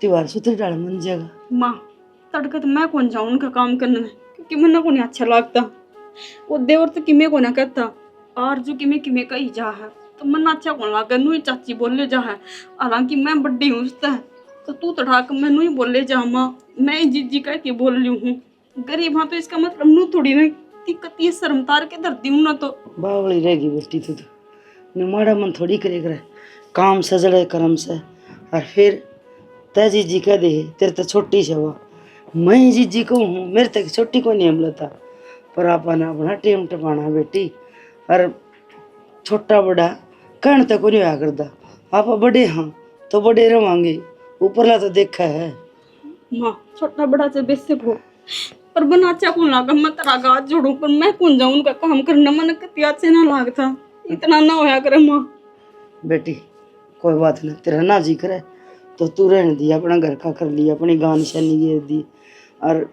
त्योहार सुतरी डाल मन जाएगा। माँ तड़के तो मैं कौन जाऊँ उनका काम करने में क्योंकि मना को नहीं अच्छा लगता वो देवर तो किमे को ना कहता और जो किमे किमे कही जा है तो मन अच्छा कौन लगा नू ही चाची बोले जा है हालांकि मैं बड्डी हूँ उससे तो तू तो ठाक मैं नू ही बोले जा माँ मैं ही जीजी कह के बोल रही हूँ गरीब हाँ तो इसका मतलब नू थोड़ी ना दिक्कत ये शर्म तार के धरती हूँ ना तो बावली रहेगी बेटी तू तो माड़ा मन थोड़ी करे करे काम सजड़े कर्म से और फिर तय जीजी कह दे तेरे तो छोटी से हुआ मैं ही जीजी को हूँ मेरे तक छोटी को नहीं हमलता पर अपना अपना टेम टपाना बेटी और छोटा बड़ा कहने तक को नहीं होया करता आप बड़े हाँ तो बड़े रवांगे ऊपरला तो देखा है। माँ छोटा बड़ा से बेसिक हो पर बनाचा कौन लागा मैं तेरा गाज जोड़ू पर मैं कौन जाऊँ उनका काम करना मन कतिया से ना लागता इतना ना होया करे माँ। बेटी कोई बात नहीं तेरा ना जी करे तो तू रहने दी अपना घर का कर लिया अपनी गान निशानी घेर दी और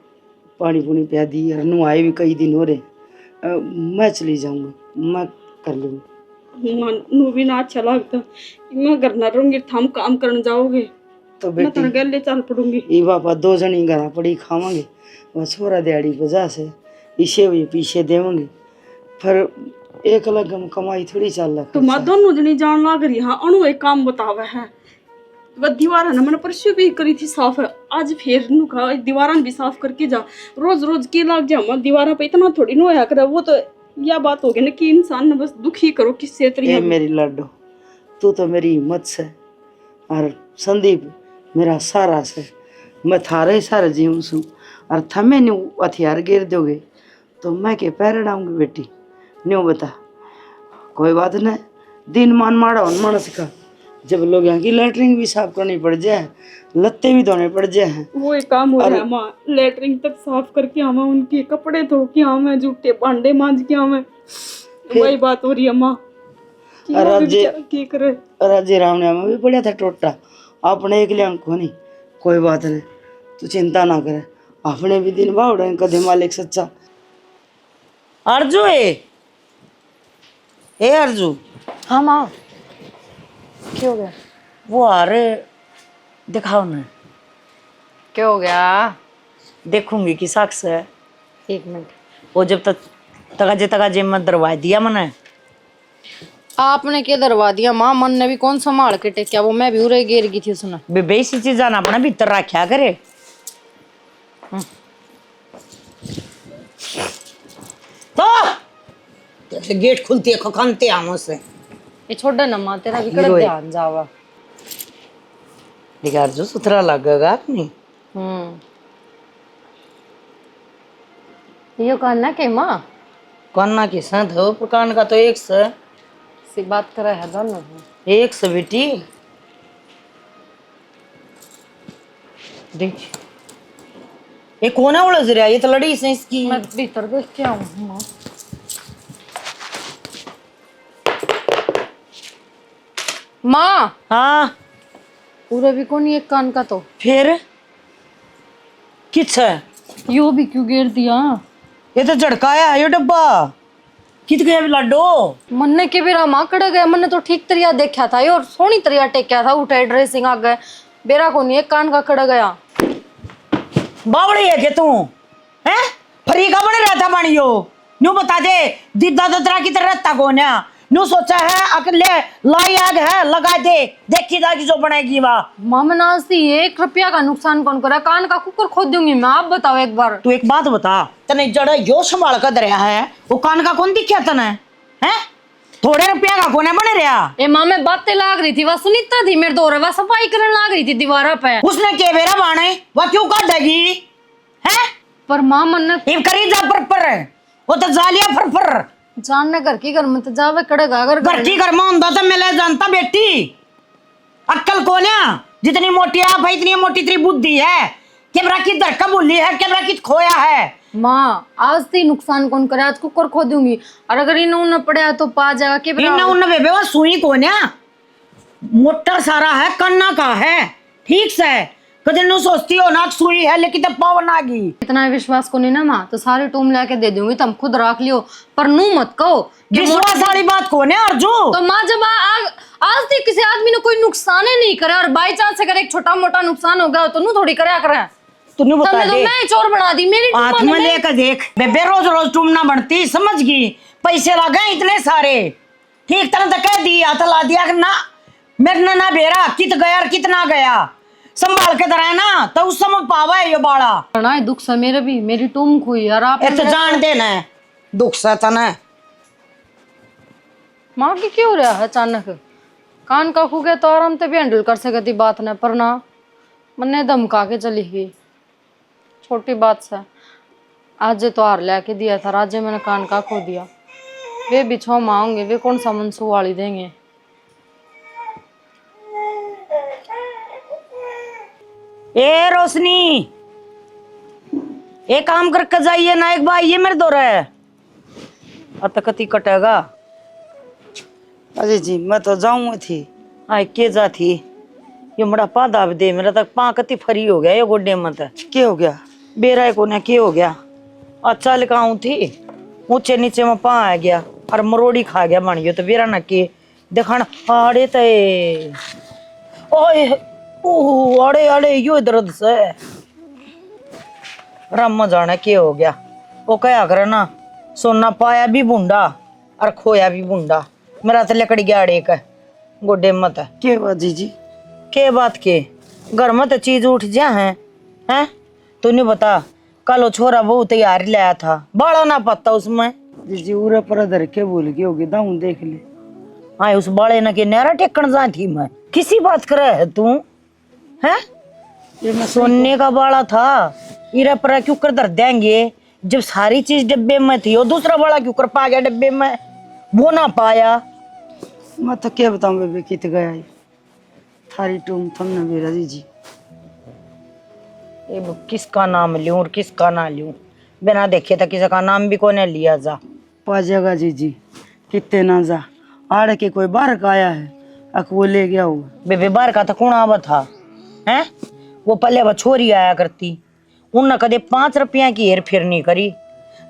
पानी पुनी पिया दी और नुआए भी कई दिन हो रहे मैं चली जाऊंगा मैं कर लूँगी। माँ नू भी ना अच्छा लगता कि मैं घर ना रहूंगी थम काम करने जाओगे तो मैं तेरे बेटी गले चल पड़ूंगी। ये बापा दो जनी घर पड़ी खावांगे वह छोरा दिहाड़ी वजह से इसे हुए पीछे देवेंगे पर एक अलग हम कमाई थोड़ी चल रहा तो माँ दोनों जनी जान लाग रही हाँ अणु एक काम बतावा है वह दीवार है ना मैंने परसों भी करी थी साफ है आज फिर नु कहा दीवारा भी साफ करके जा। रोज रोज के लाग जा हम दीवारा पे इतना थोड़ी नो होया करे। वो तो या बात हो गई ना कि इंसान ने बस दुखी करो किससे ए तरिया। मेरी लाडो, तू तो मेरी हिम्मत से और संदीप मेरा सारा से। मैं थारे सारा जीव सू और थमे न्यू हथियार गिर दोगे तो मैं के पैर डाऊंगी बेटी। न्यू बता, कोई बात नहीं, दिन मान माड़ा मानस का। जब लोग यहाँ की लैटरिन भी साफ करनी पड़ जाए, लत्ते भी धोने पड़ जाए, वो एक काम हो रहा है माँ, लेटरिन तक साफ करके आवा, उनके कपड़े धो के आवा, जूठे भांडे मांज के आवा, वही बात हो रही है माँ। की करे राजे राम ने हमें भी पड़ा था टोटा, अपने एक लिया को नहीं। कोई बात नहीं, तू चिंता ना करे, अपने भी दिन बावड़े कदे मालिक सच्चा। अर्जू ए अर्जू। हाँ माँ, क्या हो गया? वो आ रहे, दिखाओ ना। क्या हो गया? देखूंगी कि शख्स है। 1 मिनट। वो जब तक तगाजे मत दरवाजा दिया मैंने। आपने क्या दरवा दिया माँ? मन ने भी कौन संभाल के टेक्या, वो मैं भी उरे गिर गई थी उसने। बेबे इसी चीज जाना अपना भीतर रखा करे। तो जैसे गेट खुलती है खखानते आमों से। ये छोड़ ना माँ, तेरा भी कड़क ध्यान जावा। लेकिन अर्जु सुथरा लगेगा नहीं। यो कहना के माँ कान्ना के साथ हो, पर कान का तो एक से सी बात करे है दोनों। एक से बेटी देख, ये कौन है उलझ रहा है? ये तो लड़ी से इसकी। मैं भीतर देख के आऊँ माँ। माँ हाँ पूरा भी कौन एक कान का तो फिर किस है? यो भी क्यों गिर दिया? ये तो झड़काया है ये डब्बा। कित गया लाडो? मन्ने के बेरा माँ कड़ गया, मैंने तो ठीक तरिया देखा था और सोनी तरिया टेक्या था, उठे ड्रेसिंग आ गए, बेरा को नहीं एक कान का कड़ गया। बावड़ी है के तू हैं? फरी का बने रहता बनियो न्यू बता दे, दीदा ददरा की तरह रहता कौन है? न्यू सोचा है अकेले लाई आग है लगा दे, देखी जाएगी जो बनाएगी वाह। माँ मैं नाचती 1 रुपया का नुकसान कौन करा? कान का कुकर खोद दूंगी मैं, आप बताओ एक बार। तू एक बात बता, तने जड़ा यो संभाल कर दरिया है, वो कान का कौन दिखा तने हैं? थोड़े रुपया का कौन है बने रहा? ए माँ मैं बातें लाग रही थी, वह सुनीता थी मेरे दौरे, वह सफाई करने लाग रही थी दीवारा पे। उसने के बेरा बाणे वह क्यों काट देगी हैं? पर माँ मन करी जा पर वो तो जालिया फर जानने घर की घर में तो जावे कड़ेगा। अगर घर की घर में होता तो मैं ले जानता बेटी। अक्कल कौन है? जितनी मोटी आप है इतनी मोटी तेरी बुद्धि है। कैमरा की धड़का बोली है, कैमरा की खोया है। माँ आज से नुकसान कौन करे, आज कुकर खो दूंगी, और अगर इन्हों न पड़ा तो पा जाएगा के बेबे वो सुई कौन है? मोटर सारा है, कन्ना का है, ठीक से कदे नु सोचती हो ना सुई है लेकिन तब पावन आ गई। इतना विश्वास को नहीं ना माँ, तो सारी टूम लेके दे दूंगी, तुम खुद रख लियो, पर नू मत कहो। विश्वास वाली बात कौन है अर्जू? तो माँ जब आज तक किसी आदमी ने कोई नुकसान ही नहीं करे, और बाई चांस अगर एक छोटा मोटा नुकसान हो गया तो नू थोड़ी करे करे। तूने बता दे, मैं चोर बना दी मेरी हाथ में लेकर देख बेबे, रोज रोज टूम ना बढ़ती, समझ गई? पैसे लगे इतने सारे, ठीक तरह तक कह दिया था, ला दिया ना मेरे ना बेरा कित गया और कितना गया, संभाल के दराए ना तो उस समय पावा है ये बाड़ा। है दुख से मेरे भी, मेरी टूम खोई यार। आप तो जान देना है दुख से तना। माँ की क्यों रहा है अचानक? कान का खू गया तो आराम से भी हैंडल कर सकती बात न, पर ना मन्ने धमका के चली गई। छोटी बात से आज तो हार लेके दिया था, राजे मैंने कान का खो दिया। वे बिछो मांगे, वे कौन सा मनसू वाली देंगे? ए रोशनी, एक काम करके जाइए ना, एक बार ये मेरे दौरा है अतकती कटेगा। अजय जी मैं तो जाऊंगी थी, आए के जा थी, ये बड़ा पादा दे, मेरा तक पाँ कति फरी हो गया ये गोड्डे मत। क्या हो गया? बेरा को ने क्या हो गया? अच्छा लिखाऊं थी, ऊंचे नीचे में पा आ गया और मरोड़ी खा गया बन गया, तो बेरा न के देखन आड़े ते ओए ओह अड़े अड़े यो दर्द से रम जाने के हो गया। वो क्या करे ना, सोना पाया भी बूंदा और खोया भी बूंदा, मेरा तो लकड़ी गया अड़े का गोडे मत। के बात जी? के बात के? घर में तो चीज उठ जा है, हैं? तूने बता, कल वो छोरा बहुत तैयार लाया था, बड़ा ना पता उसमें। जी उरा पर धर के भूल गई होगी, दाऊं देख ले। हाँ उस बाले न के नारा टेकन जा थी मैं, किसी बात कर है तू? हैं? ये मैं सोने का बाला था, इरा पर क्यों कर धर देंगे? जब सारी चीज डब्बे में थी, वो दूसरा बाला क्यों कर पा गया डब्बे में? वो ना पाया। मैं तो क्या बताऊं बेबे, कित गया ये थारी टूम थमने बेरा जी। ये किसका नाम लूं और किसका ना लूं, बिना देखे तो किसी का नाम भी कोने लिया जा। पाजेगा जी कितने ना जा, आड़ के कोई बाहर का आया है, अक वो ले गया हुआ। बेबे बार का तो कौन आवा था? हैं? वो पहले वो छोरी आया करती, उनने कदे 5 रुपया की हेर फेर नहीं करी।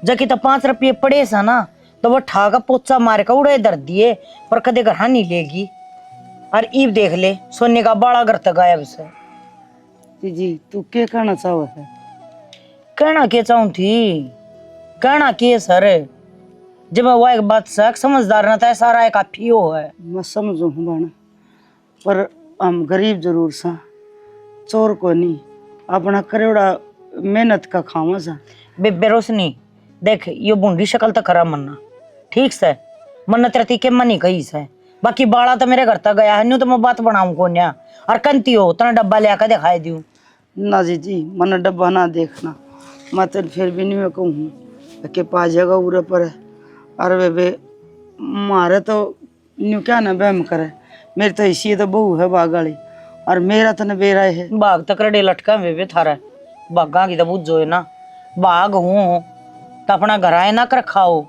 जबकि तो 5 रुपये पड़े सा ना, तो वो ठाका पोचा मार का उड़े दर दिए, पर कदे घर नहीं लेगी। और ईब देख ले, सोने का बाड़ा घर तक गायब से। जी तू क्या कहना चाहो है? कहना के चाहूं थी, कहना के सर, जब वो एक बात सक समझदार ना था, सारा एक काफी हो है। मैं समझू हूँ बाना, पर हम गरीब जरूर सा, चोर को नहीं, अपना करेड़ा मेहनत का खावा सा। बेबे रोशनी देख, ये बूंदी शक्ल तो करा मन्ना, ठीक से मन्ना तेरा तीखे मनी कही से, बाकी बाड़ा तो मेरे घर तक गया है, न्यू तो मैं बात बनाऊं को न्या, और कंती हो तना डब्बा ले आकर दिखाई दूं। ना जी मन डब्बा ना देखना, मैं तो फिर भी नहीं कहूँ के पास जगह उरे पर है। अरे बेबे मारे तो न्यू क्या ना बहम करे, मेरी तो इसी तो बहू है बागाड़ी, और मेरा तो न बेरा है। बाघ तक रडे लटका बेबे थारा, बाघा की तो बुझो है ना, बाघ हूँ तो अपना घर आए ना कर खाओ,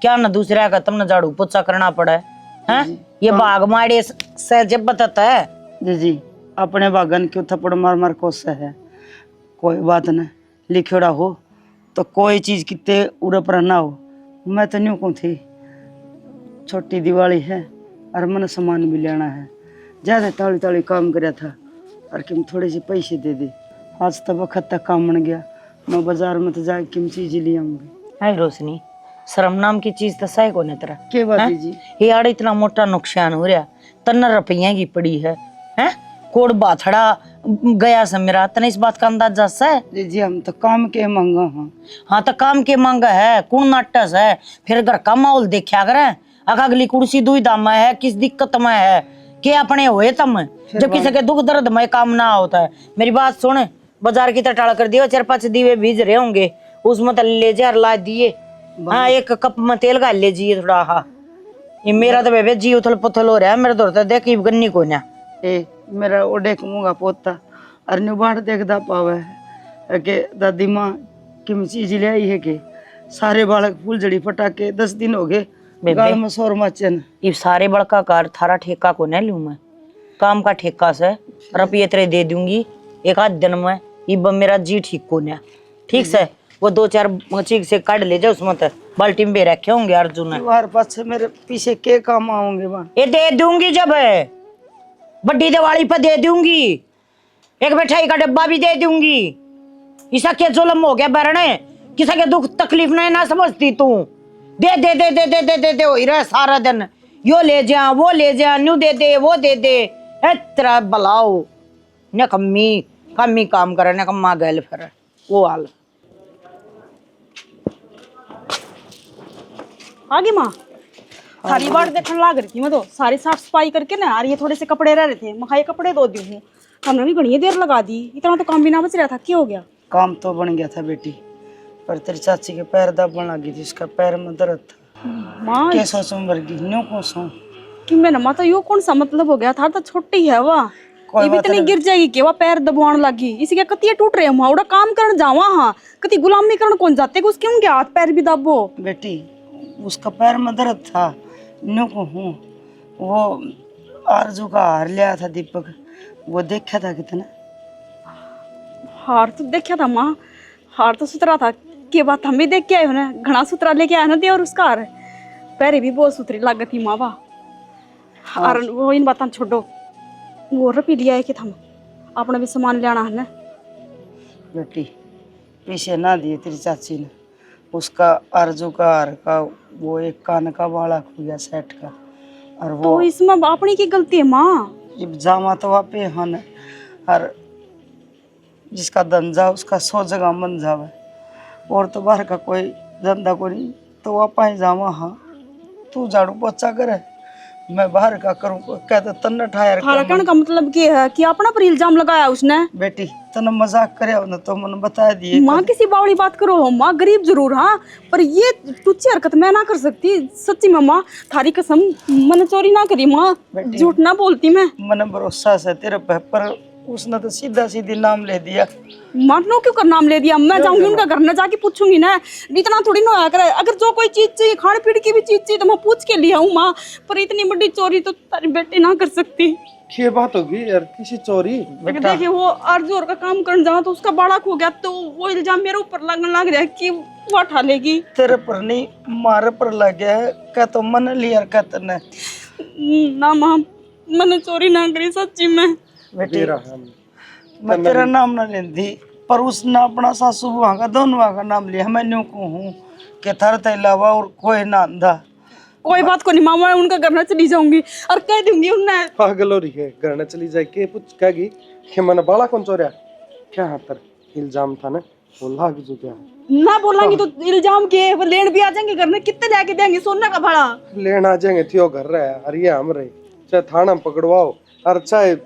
क्या ना दूसरे का तुमने झाड़ू पोछा करना पड़ा है? ये बाघ मारे से जब बताता है जी अपने बागन क्यों थप्पड़ मार मार कोस है, कोई बात न, लिखोड़ा हो तो कोई चीज कितने उड़े पर ना हो। मैं तो न्यू कहूँ थी, छोटी दिवाली है और मन सामान भी लेना है, ज्यादा ताली ताली काम कराया था, और किम थोड़े से पैसे दे दे, आज तक वक्त तक काम बन गया, मैं बाजार में तो जाके किम चीज ले आऊंगी। है रोशनी, शर्म नाम की चीज तो सही को नहीं तेरा। के बात हैं? है जी? ये आड़ इतना मोटा नुकसान हो रहा, 13 रुपया की पड़ी है, हैं? कोड़ बाथड़ा गया से मेरा, तने इस बात का अंदाजा है? जी हम तो काम के मांगा हाँ। हाँ तो काम के मांगा है, कौन नाटस है, फिर घर का माहौल देखा करें, अगली कुर्सी दुविधा में है, किस दिक्कत में है, के अपने हुए तम, जब किसी के दुख दर्द में काम ना होता है। मेरी बात सुन, बाजार की तरह कर दियो, 4-5 दीवे भीज रहे होंगे, उसमें तो ले जा ला दिए, हाँ 1 कप में तेल गाल ले जी थोड़ा। हाँ ये मेरा तो बेबे जी उथल पुथल हो रहा है, मेरे दौर देख गन्नी को ना ए मेरा ओडे कमूंगा पोता, और न्यू बाट देखदा पावे है के दादी माँ किम चीज ले आई है के सारे बालक फूल जड़ी पटाके 10 दिन हो गए गाल में शोर मचन। ये सारे बड़का कार थारा ठेका को नहीं लूं मैं, काम का ठेका से रुपये तेरे दे दूंगी 1 आध दिन में, ये मेरा जी ठीक को ना, ठीक से वो 2-4 चीज से काट ले जाओ, उसमें तो बाल्टी में रखे होंगे अर्जुन ने। तुम्हारे पास मेरे पीछे के काम आओगे वहाँ? ये दे दूंगी, जब बड्डी दिवाली पर दे दूंगी, एक मिठाई का डब्बा भी दे दूंगी। इसा क्या जुल्म हो गया बरने, किसी के दुख तकलीफ नहीं ना समझती तू, दे दे दे दे दे दे दे दे हो रहा सारा दिन, यो ले जा वो ले जा, न्यू दे दे वो दे दे, तेरा बलाओ न कम्मी काम करे न कम्मा गैल फिर वो हाल। आगे माँ थारी बार देखने लाग रही थी मैं, तो सारी साफ सफाई करके ना, और ये थोड़े से कपड़े रह रहे थे, मैं ये कपड़े धो दी हूँ, हमने भी घनी देर लगा दी, इतना तो काम भी ना बच रहा था, क्या हो गया? काम तो बन गया था बेटी, पर तेरी चाची के पैर दबने लगी थी, उसका पैर में दर्द था। माँ क्या सोचूं वर्गी न्यू को सो कि मैं ना, तो यो कौन सा मतलब हो गया था, तो छोटी है वह, ये भी इतनी गिर जाएगी कि वह पैर दबाने लगी, इसी के कतिया टूट रहे, हम काम करने जावा, हाँ कति गुलामी करने कौन जाते, उसके उनके हाथ पैर भी दबो। बेटी उसका पैर में दर्द था, न्यू को हूँ, वो आरजू का हार लिया था दीपक, वो देखा था कितना। हार तो देखा था माँ, हार तो सुथरा था, के बात हम भी देख के आए हो ना, घना सुथरा लेके आया ना दे, और उसका हार पैरे भी बहुत सुथरी लागत थी माँ बा। और वो इन बात छोड़ो, वो रुपये लिया है कि हम अपना भी सामान लेना है ना। बेटी पीछे ना दिए तेरी चाची ने, उसका आरजू का हार का वो एक कान का वाला खो गया सेट का, और वो तो इसमें अपनी की गलती है माँ। जब जामा तो वापे हन, और जिसका धंधा उसका 100 जगह मन जावे। और तो बाहर का कोई धंधा को नहीं तो वापा ही जावा। हाँ तू झाड़ू पोछा करे, मैं बाहर का करूँ। कहते तन्ने ठायर थारा कहने का मतलब ये है कि अपना पर इल्जाम लगाया उसने। बेटी तने मजाक करे ना तो मैंने बता दिए। माँ किसी बावली बात करो हो, माँ गरीब जरूर हाँ, पर ये टुच्ची हरकत मैं ना कर सकती। सच्ची में माँ थारी कसम, मैंने चोरी ना करी माँ, झूठ ना बोलती मैं। मैंने भरोसा है तेरे पे, पर उसने तो सीधा सीधी नाम ले दिया। मारनो क्यों कर नाम ले दिया? मैं जाऊंगी उनका घर, न जाके पूछूंगी ना। इतना थोड़ी ना होया करे, अगर जो कोई चीज चाहिए, खाने पीने की भी चीज चाहिए तो मैं पूछ के लिया हूँ माँ। पर इतनी बड़ी चोरी तो तारी बेटी ना कर सकती। ये बात होगी यार, किसी चोरी? देखिए वो अर्जुन का काम करने जाओ तो उसका बाड़ा खो गया, तो वो इल्जाम मेरे ऊपर लगने लग रहा है कि वो उठा लेगी। तेरे पर नहीं मारे पर लग गया है। क्या तो मन लिया कहते ने ना माँ, मैंने चोरी ना करी सच्ची में। बेटी मैं तेरा नाम ना लेती, पर उसने अपना सासू बुआ का दोनों का नाम लिया। मैं न्यू कहूँ कि थारे ते अलावा और कोई ना आंदा। कोई बात को नहीं मामा, उनका घर ना चली जाऊंगी और कह दूंगी उन्हें। पागल हो रही है, घर न चली जाए के पूछ कहेगी कि मैंने बाला कौन चोरिया? क्या हाथ इल्जाम था ना, वो लाग जो क्या ना बोलांगी तो इल्जाम के वो लेन भी आ जाएंगे घर में। कितने लेके देंगे सोना का भाड़ा? लेन आ जाएंगे थियो घर रहे और ये हम रहे, चाहे थाना में पकड़वाओ और चाहे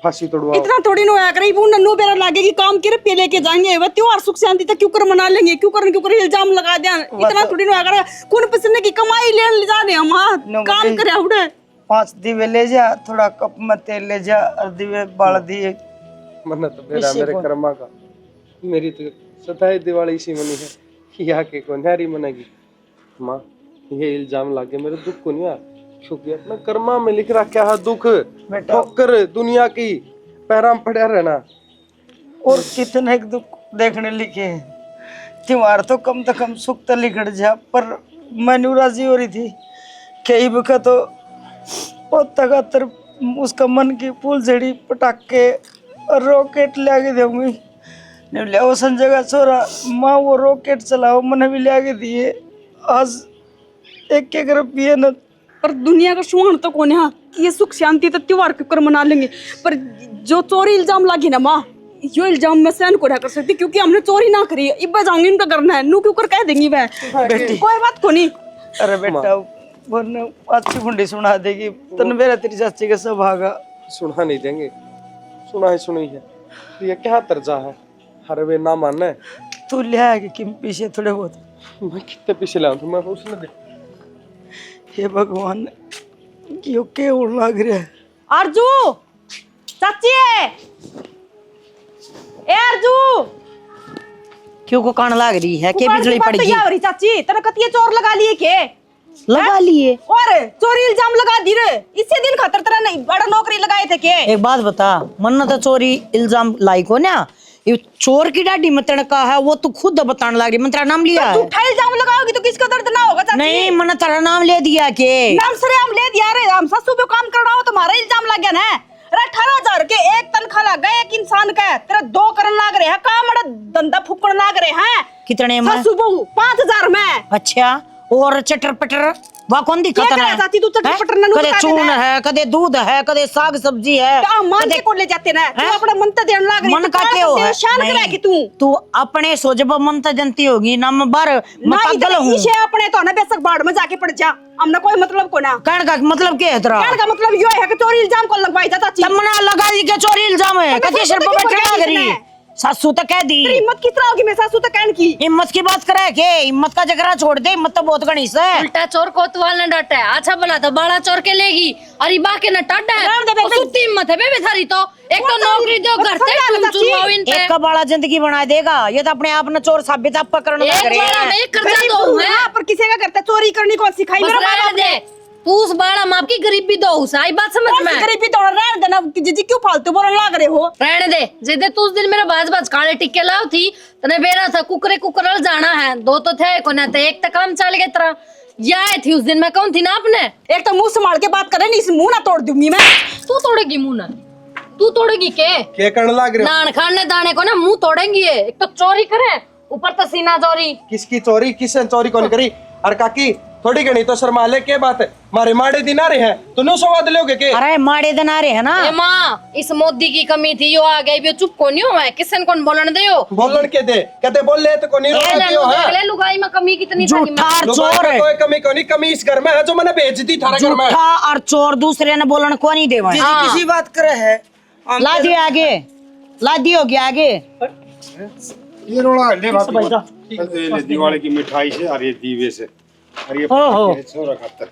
फांसी तोड़वाओ। इतना थोड़ी ना होया करे, वो नन्नू बेरा लागे कि काम के पे लेके जाएंगे। वो त्योहार सुख शांति तक क्यों कर मना लेंगे, क्यों कर इल्जाम लगा दिया। इतना थोड़ी ना होया करे, कौन पसंद की कमाई लेन ले जा रहे हम हाँ, काम करे उड़े। 5 दीवे ले जा, थोड़ा कप में तेल ले जा और दीवे बाल दिए। मन्ना तो मेरे कर्मा का, मेरी तो सताई दिवाली इसी मनी है। यहाँ के को नारी मनेगी माँ, ये इल्जाम लागे मेरे दुख को नहीं आ, क्योंकि अपना कर्मा में लिख रहा क्या है दुख। ठोकर दुनिया की पैराम पड़ा रहना। और कितने दुख देखने लिखे हैं। त्योहार तो कम सुख तो लिखड़ जा, पर मैं राजी हो रही थी कई बका तो तगातर उसका मन की फूल झड़ी पटाखे और रॉकेट ले आके दूंगी। नहीं ले वो संजय का छोरा माँ वो रॉकेट चलाओ, मैंने भी ले आके दिए। आज एक रुपये न, पर दुनिया का सुहान तो कौन है कि ये सुख शांति तो त्योहार के कर मना लेंगे। पर जो चोरी इल्जाम लागी ना माँ, यो इल्जाम मैं सहन को कर सकती, क्योंकि हमने चोरी ना करी। इब्बा जाऊंगी इनका करना है, नू क्यों कर कह देंगी वह। कोई बात को नहीं। अरे बेटा वरना अच्छी फुंडी सुना देगी तन मेरा तेरी चाची का सब भागा। सुना नहीं देंगे, सुनी है ये क्या तर्जा है। हर वे ना मानना तू ले आएगी कि पीछे थोड़े बहुत। मैं कितने पीछे लाऊं तो मैं उसने दे। हे भगवान क्यों के उड़ लग रहा है। अर्जू चाची है, ए अर्जू क्यों को कान लाग रही है? के बिजली पड़ गई? हो रही चाची, तेरे कतिये चोर लगा लिए के? लगा लिए और चोरी इल्जाम लगा दी रे। इसी दिन खातर तेरा नहीं बड़ा नौकरी लगाए थे के? एक बात बता, मन्ना तो चोरी इल्जाम लाई को ना, ये चोर की डाडी मतन का है, वो तू खुद बताने लग रही। मैं तेरा नाम लिया है। झूठा इल्जाम लगाओगी तो किसका दर्द ना होगा चाची? नहीं, मैंने तेरा नाम ले दिया के? नाम सरे हम ले दिया रे, हम ससु पे काम कर रहा हो, तुम्हारा इल्जाम लग गया ना। अरे 18,000 के एक तनख्वाह लग गया एक इंसान का, तेरा 2 करन लाग रहे हैं काम, बड़ा धंधा फुकड़ लाग रहे हैं। कितने में? ससु बहू 5,000 में। अच्छा, और चटर पटर वह कौन दिखाता क्या है? चाची तू चटर पटर ना कदे चून है, कदे दूध है, कदे साग सब्जी है। क्या मान के को ले जाते ना, तू अपना मनता देने लाग रही। मन का क्या हो? शान करेगी तू अपने सोजब मनता जनती होगी ना, मैं बार ना पागल हूं। इसे अपने तो ना बेशक बाढ़ में जाके पड़ जा, हमने कोई मतलब को ना। कहने का मतलब क्या है तेरा? कहने का मतलब यो है कि चोरी इल्जाम को लगवाई था चाची। तमना लगा दी के चोरी इल्जाम है, कदे सिर पे बैठा करी। सासू तो कह दी। हिम्मत किस तरह होगी मैं सासू तो कहन की? हिम्मत की बात करे के? हिम्मत का जगरा छोड़ दे, हिम्मत तो बहुत गणिस है। उल्टा चोर कोतवाल ने डांटा है, अच्छा भला तो बड़ा चोर के लेगी और इबा के न टाटा है। और सुत्ती हिम्मत है बे थारी तो। एक तो नौकरी दो, घर से तुम चुनवाओ इन पे। एक का बड़ा जिंदगी बना देगा, ये तो अपने आप न चोर साबित आप करने लग रहे एक बड़ा हैं। में कर्जा दो है, पर किसी का करता चोरी करनी कौन सिखाई? मेरा बाप दे तू उस बड़ा माप की गरीबी दो आई बात समझ में। गरीबी तो रहने देना, जीजी क्यों फालतू बोलने लग रहे हो? रहने दे जिदे तू उस दिन मेरा बाज काले टिक्के लाओ थी, तने बेरा था कुकरे जाना है, 2 तो थे को ना, तो एक तो काम चल गया तेरा। या थी उस दिन मैं कौन थी ना अपने। एक तो मुंह संभाल के बात करे, नहीं इस मुंह ना तोड़ दूंगी मैं। तू तोड़ेगी मुंह ना, तू तोड़ेगी के करने लग रहे हो? नान खाने दाने को ना मुंह तोड़ेंगी। एक तो चोरी करे, ऊपर तो सीना चोरी। किसकी चोरी? किसने चोरी कौन करी? और काकी थोड़ी घनी तो शर्मा ले, के बात है? मारे माड़े दिन आ रहे हैं तो नो स्वाद लोगे के? अरे माड़े दिन आ रहे हैं ना। ए माँ, इस मोदी की कमी थी, यो आ गई, भी चुप को नहीं हुआ है, किसन कौन बोलन दे हो? बोलन के दे, कहते बोल ले तो को नहीं रोका क्यों है? ले लुगाई में कमी कितनी था कि झूठा और लुगाई चोर में है। कोई कमी को नहीं, कमी इस घर में है जो मैंने भेज दी थारा घर में। झूठा और चोर दूसरे ने बोलन को नहीं देवा। किसी बात करे है ला दियो आगे, ला दियो गया आगे। ये रोड़ा ले बात भाई दा ले दिवाली की मिठाई से और ये दीवे से और ये ओहो। छोरा खातर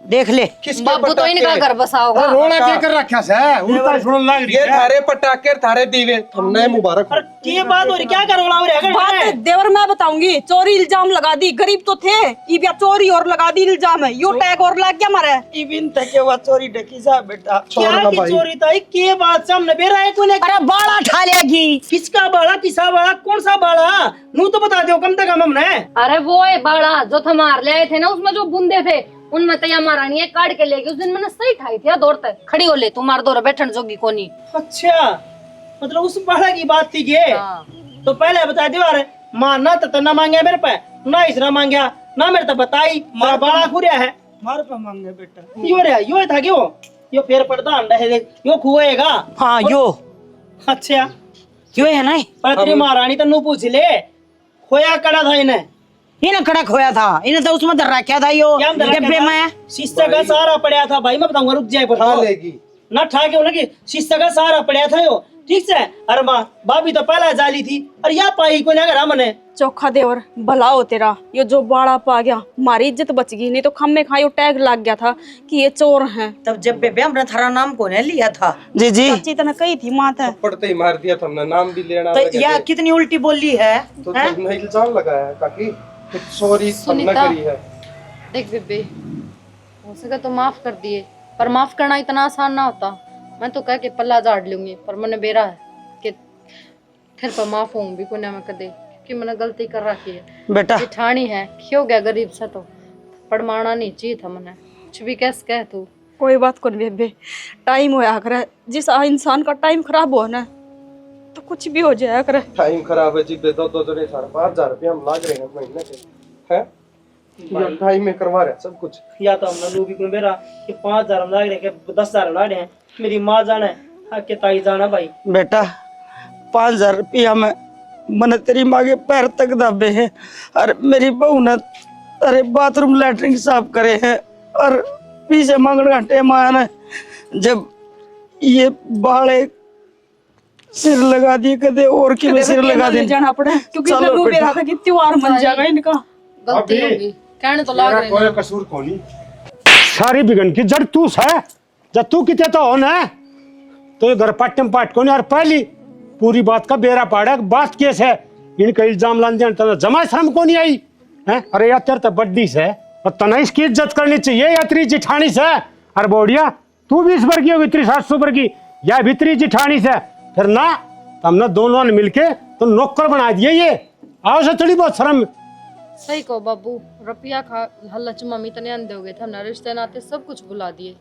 देख ले, किसके बाबू तो इनका घर बसा होगा। रोड़ा के कर रखा से उल्टा सुनन लग रही ये है। थारे पटाखे थारे दीवे हमने मुबारक हो। ये बात हो रही, क्या करोला हो रहा बात है? देवर मैं बताऊंगी, चोरी इल्जाम लगा दी, गरीब तो थे, ये चोरी और लगा दी इल्जाम है, यो टैग और लग गया मारे। इबिन तक के बाद चोरी ढकी सा बेटा। क्या की चोरी था? के बात से हमने बेरा है कोने? अरे बाड़ा ठा लेगी। किसका बाड़ा, किसा बाड़ा, कौन सा बाड़ा? नू तो बता दो कम से कम हमने। अरे वो है बाड़ा जो थे मार ले आए थे ना, उसमें जो बूंदे थे उनमें तो यहाँ मारा नहीं है, काट के लेके उस दिन मैंने सही ठाई थी, दौड़ तक खड़ी हो ले, तू मार दो बैठन जोगी कोनी। अच्छा, मतलब उस बाड़ा की बात थी ये। तो पहले बता दो यार, मारना तो ना मांगे मेरे पे, ना इसरा मांगया ना मेरे तो बताई, मारा बाड़ा खुरिया है। मार पे मांगे बेटा। यो था क्यों? यो फेर पड़ता अंडा है देख, यो खुएगा। हाँ यो अच्छा, यो है ना, पर तेरी महारानी तो नू पूछ ले, खोया कड़ा था इन्हें। इन्हें कड़क होया था, इन्हें तो उसमें धर रखा था यो क्या धर रखा डिब्बे था? में। शीशे का सहारा पड़ा था भाई, मैं बताऊंगा, रुक जाए पर खा लेगी ना ठा के बोला कि शीशे का सहारा पड़ा था यो, ठीक से। अरे माँ भाभी तो पहला जाली थी, और या पाई को ना मने चोखा देवर भला हो तेरा, ये जो बाड़ा पा गया, हमारी इज्जत बच गई, नहीं तो खम्मे खाई टैग लग गया था कि ये चोर हैं। तब जब बेबे हमने थारा नाम को ने लिया था। जी जी सच्ची तना कही थी माता। पड़ते ही मार दिया था हमने, नाम भी लेना तो लगे यह थे। कितनी उल्टी बोली है, तो हैं? तुमने इल्जाम लगाया है काकी, सॉरी हमने सुनीता। करी है। देख बेबे, हो सके तो माफ कर दिए, पर माफ करना इतना आसान ना होता। मैं तो कह के पल्ला झाड़ लूंगी, पर मैंने बेरा है कि फिर पर माफ होऊं भी कोने में कदे, क्योंकि मैंने गलती कर रखी है। बेटा जिठानी है, क्यों गया गरीब से तो पड़माना नहीं चाहिए था मैंने, कुछ भी कैसे कह तू। कोई बात को नहीं बेबे, टाइम होया करे, जिस इंसान का टाइम खराब हो ना तो कुछ भी हो जाया करे। टाइम खराब है जी, दे दो तो 5,500 रुपया हम लाग रहे हैं महीने के, हैं? ये टाइम में करवा रहे हैं सब कुछ। या तो हमने लूबी को मेरा कि 5,000 हम लाग रहे हैं, 10,000 लाग रहे हैं। मेरी माँ जाने के ताई जाना भाई। बेटा 5,000 रुपया में मैंने तेरी माँ के पैर तक दाबे हैं, और मेरी बहू ने अरे बाथरूम लैट्रिन साफ करे हैं, और पीछे मांगने घंटे माया ने जब ये बाले सिर लगा दिए, कदे और कि में सिर लगा दिए जाना पड़े, क्योंकि चलो लल्लू बेटा। बेरा था कि त्योहार मन जाएगा इनका। गलती होगी, कहने तो लाग रहे कोई हैं। कसूर कोनी सारी बिगन की जड़ तू है, जब तू किते तो हो ना, तो ये घर पाटम पाट कोनी। और पहली पूरी बात का बेरा पाड़ा, बात केस है, इनका इल्जाम लान दिया तो जमा शर्म को नहीं आई है। अरे यार तेरे तो बड्डी से, और तना इसकी इज्जत करनी चाहिए, या तेरी जिठानी से। अरे बोडिया तू भी इस बार की होगी, तेरी 700 पर की, या भीतरी जिठानी से, फिर ना हमने दोनों ने मिलके तो नौकर बना दिए। ये आओ से थोड़ी बहुत शर्म। सही कहो बाबू, रुपया खा हल्लच मम्मी तने अंधे हो गए थे, हमने रिश्ते नाते सब कुछ भुला दिए।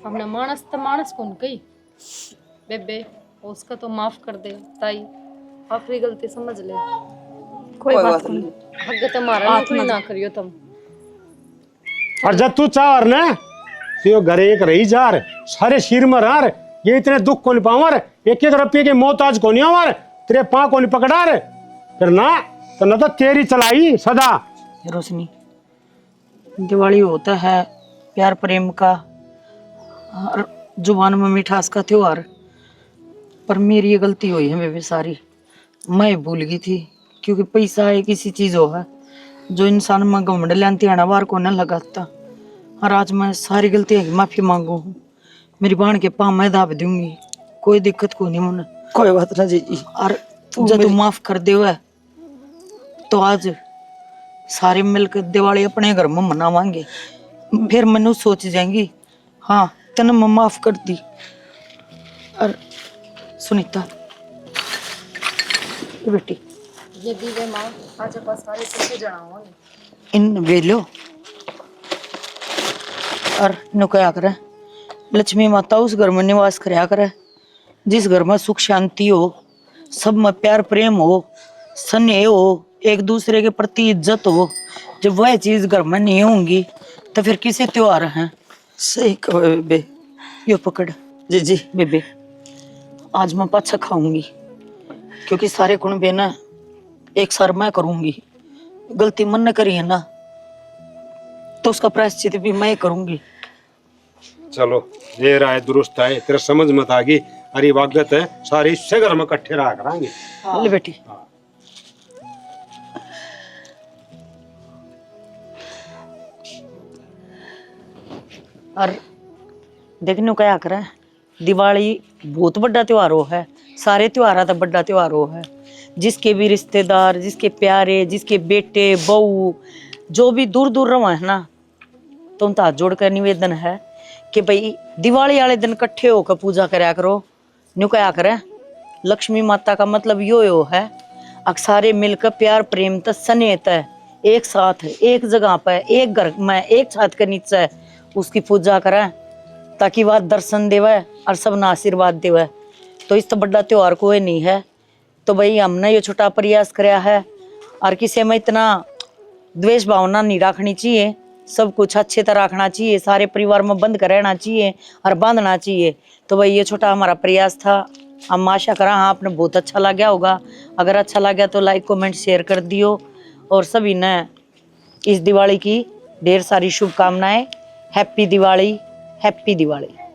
हमने मानस तो मानस कौन कही बेबे, उसका तो माफ कर दे ताई, आखिरी गलती समझ ले। कोई बात नहीं। हग तुम्हारा नौकरी ना करियो तुम। और जब तू चाह और ना तो यो घरे एक रही जार, सारे सिर में रार, ये इतने दुख को नहीं पावर, एक एक रुपये के मोहताज को नहीं हमार, तेरे पाँ को नहीं पकड़ार, फिर ना तो तेरी चलाई सदा। रोशनी, दिवाली होता है प्यार प्रेम का और जुबान में मिठास का त्योहार, पर मेरी ये गलती हुई है बेबी सारी। मैं भूल गई थी, क्योंकि पैसा एक ऐसी चीज हो है जो इंसान में घमंड लेंती आना बार को न लगाता। और आज मैं सारी गलतियों की माफी मांगू हूँ, मेरी बहन के पाँव मैं दाब दूंगी, कोई दिक्कत को नहीं मुझे। कोई बात ना जी। और जब तू माफ कर दे हुआ तो आज सारे मिलकर दिवाली अपने घर में मनावांगे, फिर मैंने सोच जाएंगी हाँ तने मैं माफ कर दी। और सुनीता ये बेटी, ये दीवे माँ आज पास सारे किसे जनाओ इन वेलो और नु क्या करे, लक्ष्मी माता उस घर में निवास करया करे जिस घर में सुख शांति हो, सब में प्यार प्रेम हो, स्नेह हो, एक दूसरे के प्रति इज्जत हो। जब वह चीज घर में नहीं होंगी तो फिर किसे त्योहार हैं? सही कहो बेबे। यो पकड़। जी जी बेबे, आज मैं पाछा खाऊंगी क्योंकि सारे कुनबे ना एक सार मैं करूंगी। गलती मन ने करी है ना तो उसका प्रायश्चित भी मैं करूंगी। चलो ये राय दुरुस्त है, तेरा समझ मत आ गई। अरे वागत है सारे इससे घर में इकट्ठे रहा करांगे। ले बेटी। और देखने क्या करे, दिवाली बहुत बड़ा त्योहार हो है, सारे त्योहार तो बड़ा त्योहार हो है। जिसके भी रिश्तेदार, जिसके प्यारे, जिसके बेटे बहू जो भी दूर दूर रहा है ना, तो उनका हाथ जोड़ कर निवेदन है कि भाई दिवाली वाले दिन इकट्ठे होकर पूजा कराया करो। न्यू क्या करे, लक्ष्मी माता का मतलब यो है सारे मिलकर प्यार प्रेम त स्नेह त एक साथ एक जगह पर एक घर में एक छत के नीचे उसकी पूजा करें ताकि वह दर्शन देवे और सबना आशीर्वाद देवे। तो इस तो बड़ा त्योहार कोई नहीं है। तो भाई हमने ये छोटा प्रयास कराया है और किसी में इतना द्वेष भावना नहीं रखनी चाहिए। सब कुछ अच्छे तरह रखना चाहिए, सारे परिवार में बंद कर रहना चाहिए और बांधना चाहिए। तो भाई ये छोटा हमारा प्रयास था। हम आशा करा हाँ आपने बहुत अच्छा लगा होगा। अगर अच्छा लगा तो लाइक कमेंट शेयर कर दियो और सभी ने इस दिवाली की ढेर सारी शुभकामनाएं। Happy Diwali, happy Diwali.